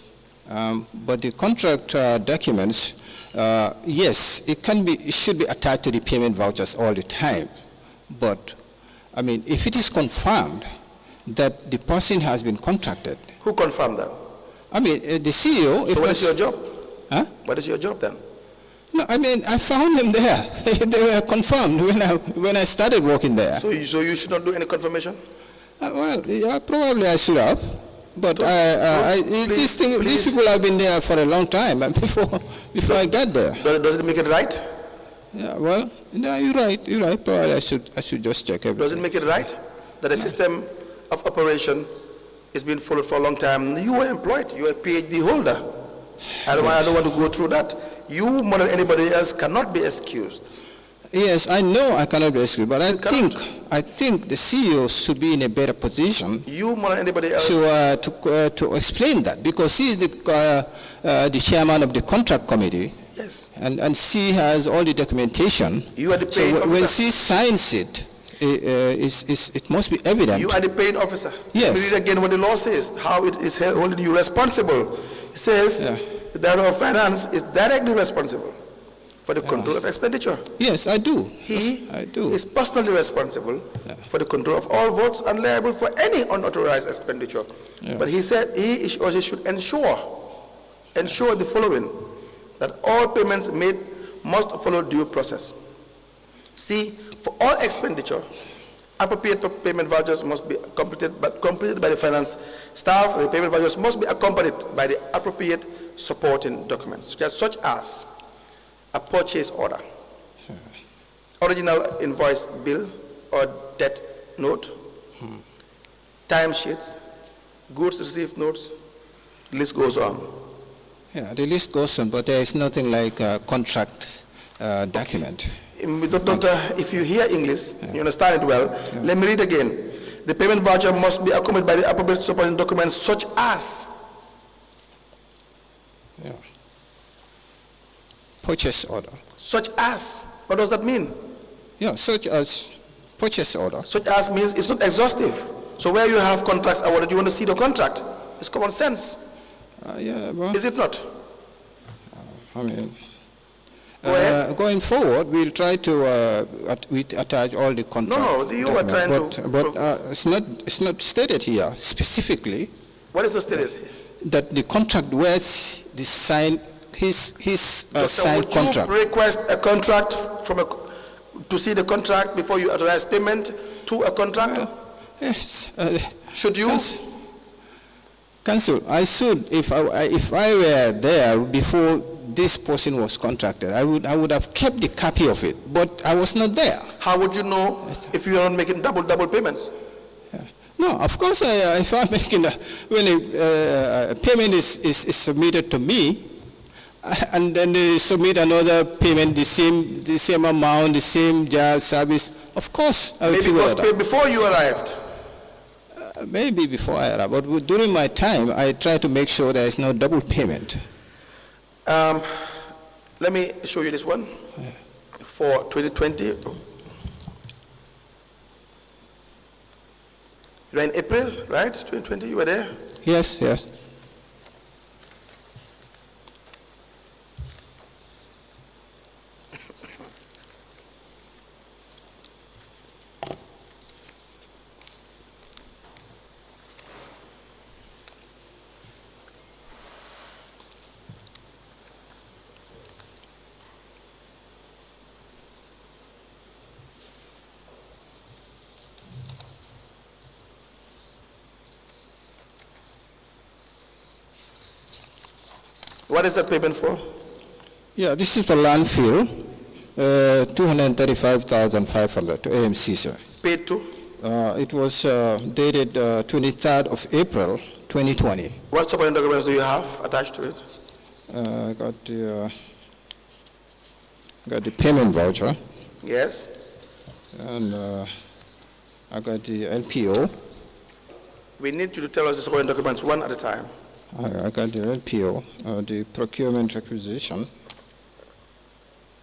But the contract documents, yes, it should be attached to the payment vouchers all the time. But, I mean, if it is confirmed that the person has been contracted. Who confirmed that? I mean, the CEO. So what is your job? Huh? What is your job then? No, I mean, I found them there. They were confirmed when I started working there. So you should not do any confirmation? Well, yeah, probably I should have. But these people have been there for a long time before I got there. Does it make it right? Yeah, well, no, you're right. Probably I should just check everything. Does it make it right that a system of operation is being followed for a long time? You were employed. You are a PhD holder. I don't want to go through that. You, more than anybody else, cannot be excused. Yes, I know I cannot be excused, but I think the CEO should be in a better position. You, more than anybody else, to explain that, because he is the chairman of the contract committee. Yes. And she has all the documentation. You are the paying officer. When she signs it, it must be evident. You are the paying officer. Yes. Let me read again what the law says, how it is holding you responsible. It says the Director of Finance is directly responsible for the control of expenditure. Yes, I do. He I do. is personally responsible for the control of all votes and liable for any unauthorized expenditure. Yes. But he said he or she should ensure the following, that all payments made must follow due process. See, for all expenditure, appropriate payment vouchers must be completed by the finance staff. The payment vouchers must be accompanied by the appropriate supporting documents, such as a purchase order, original invoice bill or debt note, timesheets, goods received notes, the list goes on. Yeah, the list goes on, but there is nothing like a contract document. Doctor, if you hear English, you understand it well, let me read again. The payment voucher must be accompanied by the appropriate supporting documents such as purchase order. Such as? What does that mean? Yeah, such as purchase order. Such as means it's not exhaustive. So where you have contracts awarded, you want to see the contract. It's common sense. Yeah, well, is it not? I mean, going forward, we'll try to attach all the contracts. No, you are trying but it's not stated here specifically. What is not stated here? That the contract wears the sign, his signed contract. Would you request a contract to see the contract before you authorize payment to a contractor? Yes. Should you? Counsel, I should, if I were there before this person was contracted, I would have kept the copy of it, but I was not there. How would you know if you are not making double payments? No, of course, if I'm making when a payment is submitted to me, and then they submit another payment, the same amount, the same job service, of course I will figure that out. Maybe it was paid before you arrived. Maybe before I arrived, but during my time, I try to make sure there is no double payment. Let me show you this one for 2020. You were in April, right? 2020, you were there? Yes. What is that payment for? Yeah, this is the landfill, 235,500 to k.M.C, sir. Paid to? It was dated 23rd of April, 2020. What supporting documents do you have attached to it? I got the payment voucher. Yes. And I got the LPO. We need you to tell us the supporting documents one at a time. I got the LPO, the procurement requisition,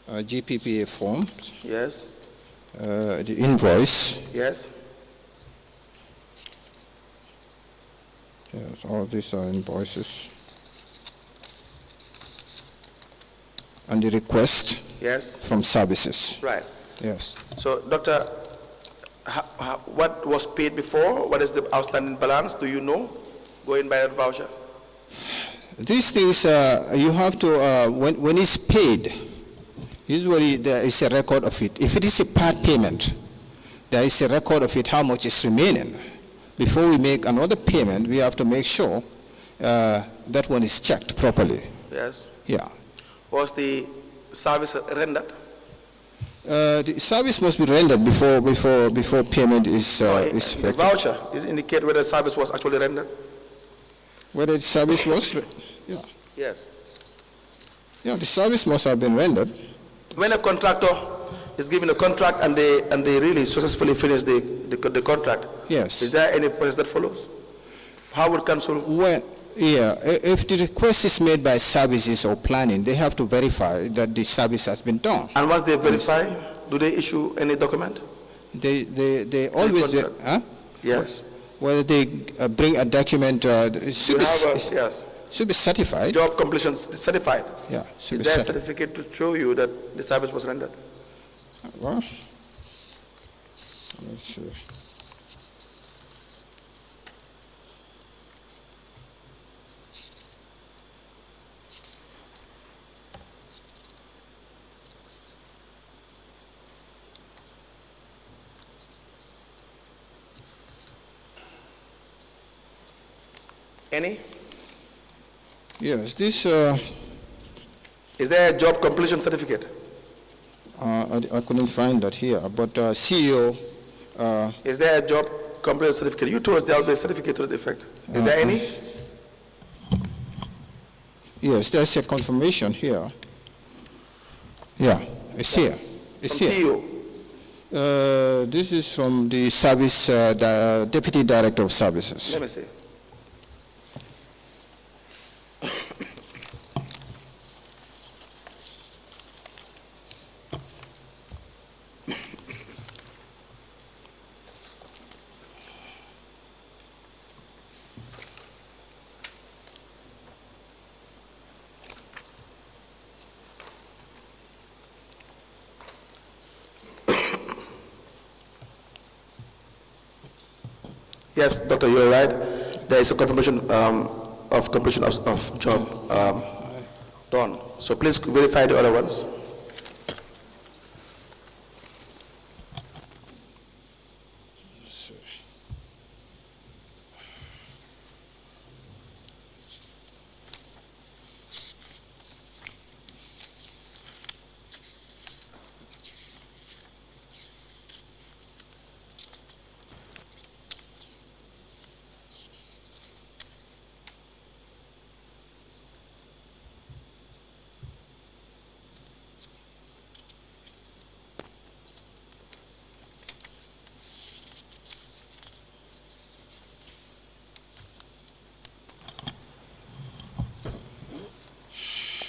GPPA form. Yes. The invoice. Yes. Yes, all these are invoices. And the request Yes. from services. Right. Yes. So, Doctor, what was paid before? What is the outstanding balance? Do you know? Going by that voucher. These things, you have to, when it's paid, usually there is a record of it. If it is a part payment, there is a record of it, how much is remaining. Before we make another payment, we have to make sure that one is checked properly. Yes. Yeah. Was the service rendered? The service must be rendered before payment is The effected. voucher did it indicate whether the service was actually rendered? Whether the service was, yeah. Yes. Yeah, the service must have been rendered. When a contractor is given a contract and they really successfully finish the contract, Yes. is there any process that follows? How would council? Well, yeah, if the request is made by services or planning, they have to verify that the service has been done. And once they verify, do they issue any document? They always, contract? huh? Yes. Whether they bring a document, it should Yes. should be certified. Job completion certified. Yeah, should Is be there a certified. certificate to show you that the service was rendered? Well, let's see. Any? Yes, this, Is there a job completion certificate? I couldn't find that here, but CEO, Is there a job completion certificate? You told us there will be a certificate to the effect. Is there any? yes, there's a confirmation here. Yeah, it's here. It's From here. CEO? This is from the service, the Deputy Director of Services. Let me see. Yes, Doctor, you're right. There is a confirmation of completion of job done. So please verify the other ones.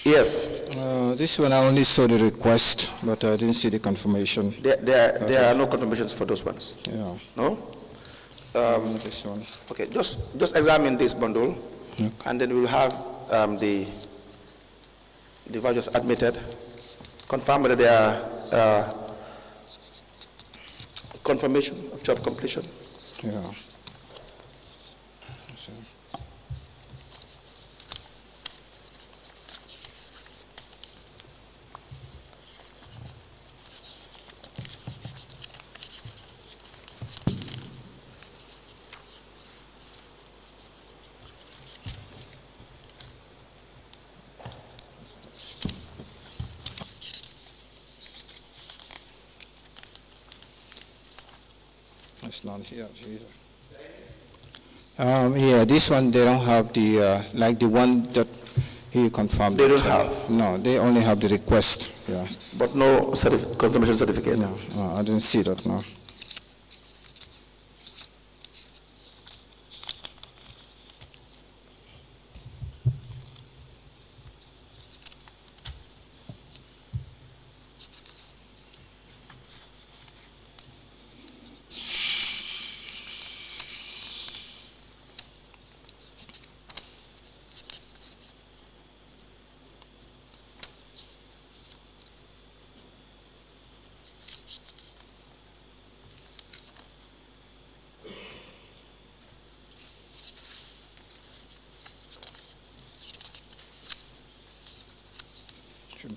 Yes, This one I only saw the request, but I didn't see the confirmation. there are no confirmations for those ones. Yeah, No? this one. Okay, just examine this bundle, and then we'll have the vouchers admitted. Confirm whether there are confirmation of job completion. Yeah. It's not here either. Yeah, this one they don't have the like the one that he confirmed. They don't that, have? No, they only have the request. Yeah. But no confirmation certificate. No, I didn't see that. No.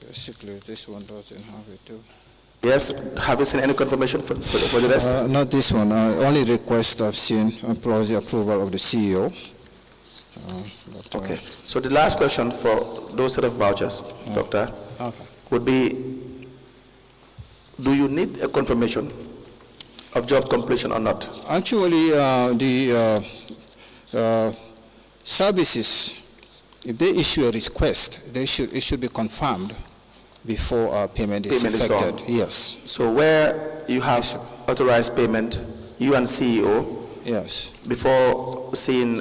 Basically, this one doesn't have it too. Yes, have you seen any confirmation for the rest? Not this one. Only request I've seen plus the approval of the CEO. Okay. So the last question for those set of vouchers, Doctor, would be, do you need a confirmation of job completion or not? Actually, the services, if they issue a request, it should be confirmed before payment is effected. Yes. So where you have authorized payment, you and CEO, yes, before seeing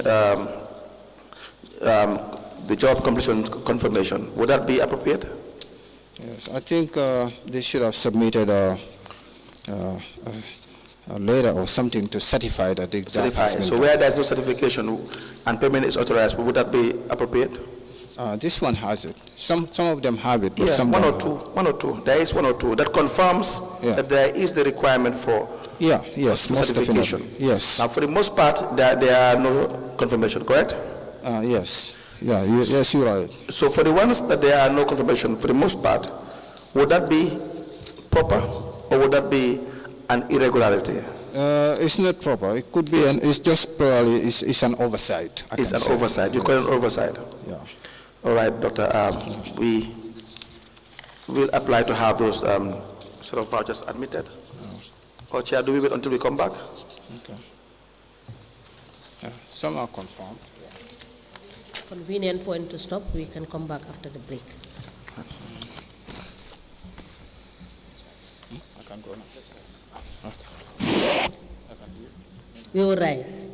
the job completion confirmation, would that be appropriate? Yes, I think they should have submitted a letter or something to certify that the exam has been So where there's no certification and payment is authorized, would that be appropriate? This one has it. Some of them have it, but Yeah, some one don't or have two. There is one or two that confirms that there is the requirement for yes, most certification. definitely. Yes. Now, for the most part, there are no confirmation, correct? Yes. Yeah. Yes, you're right. So for the ones that there are no confirmation, for the most part, would that be proper or would that be an irregularity? It's not proper. It could be it's just probably it's an oversight. It's an oversight. You call it an oversight. Yeah. All right, Doctor. We will apply to have those sort of vouchers admitted. Or Chair, do we wait until we come back? Okay. Some are confirmed. Convenient point to stop. We can come back after the break. I can go now. We will rise.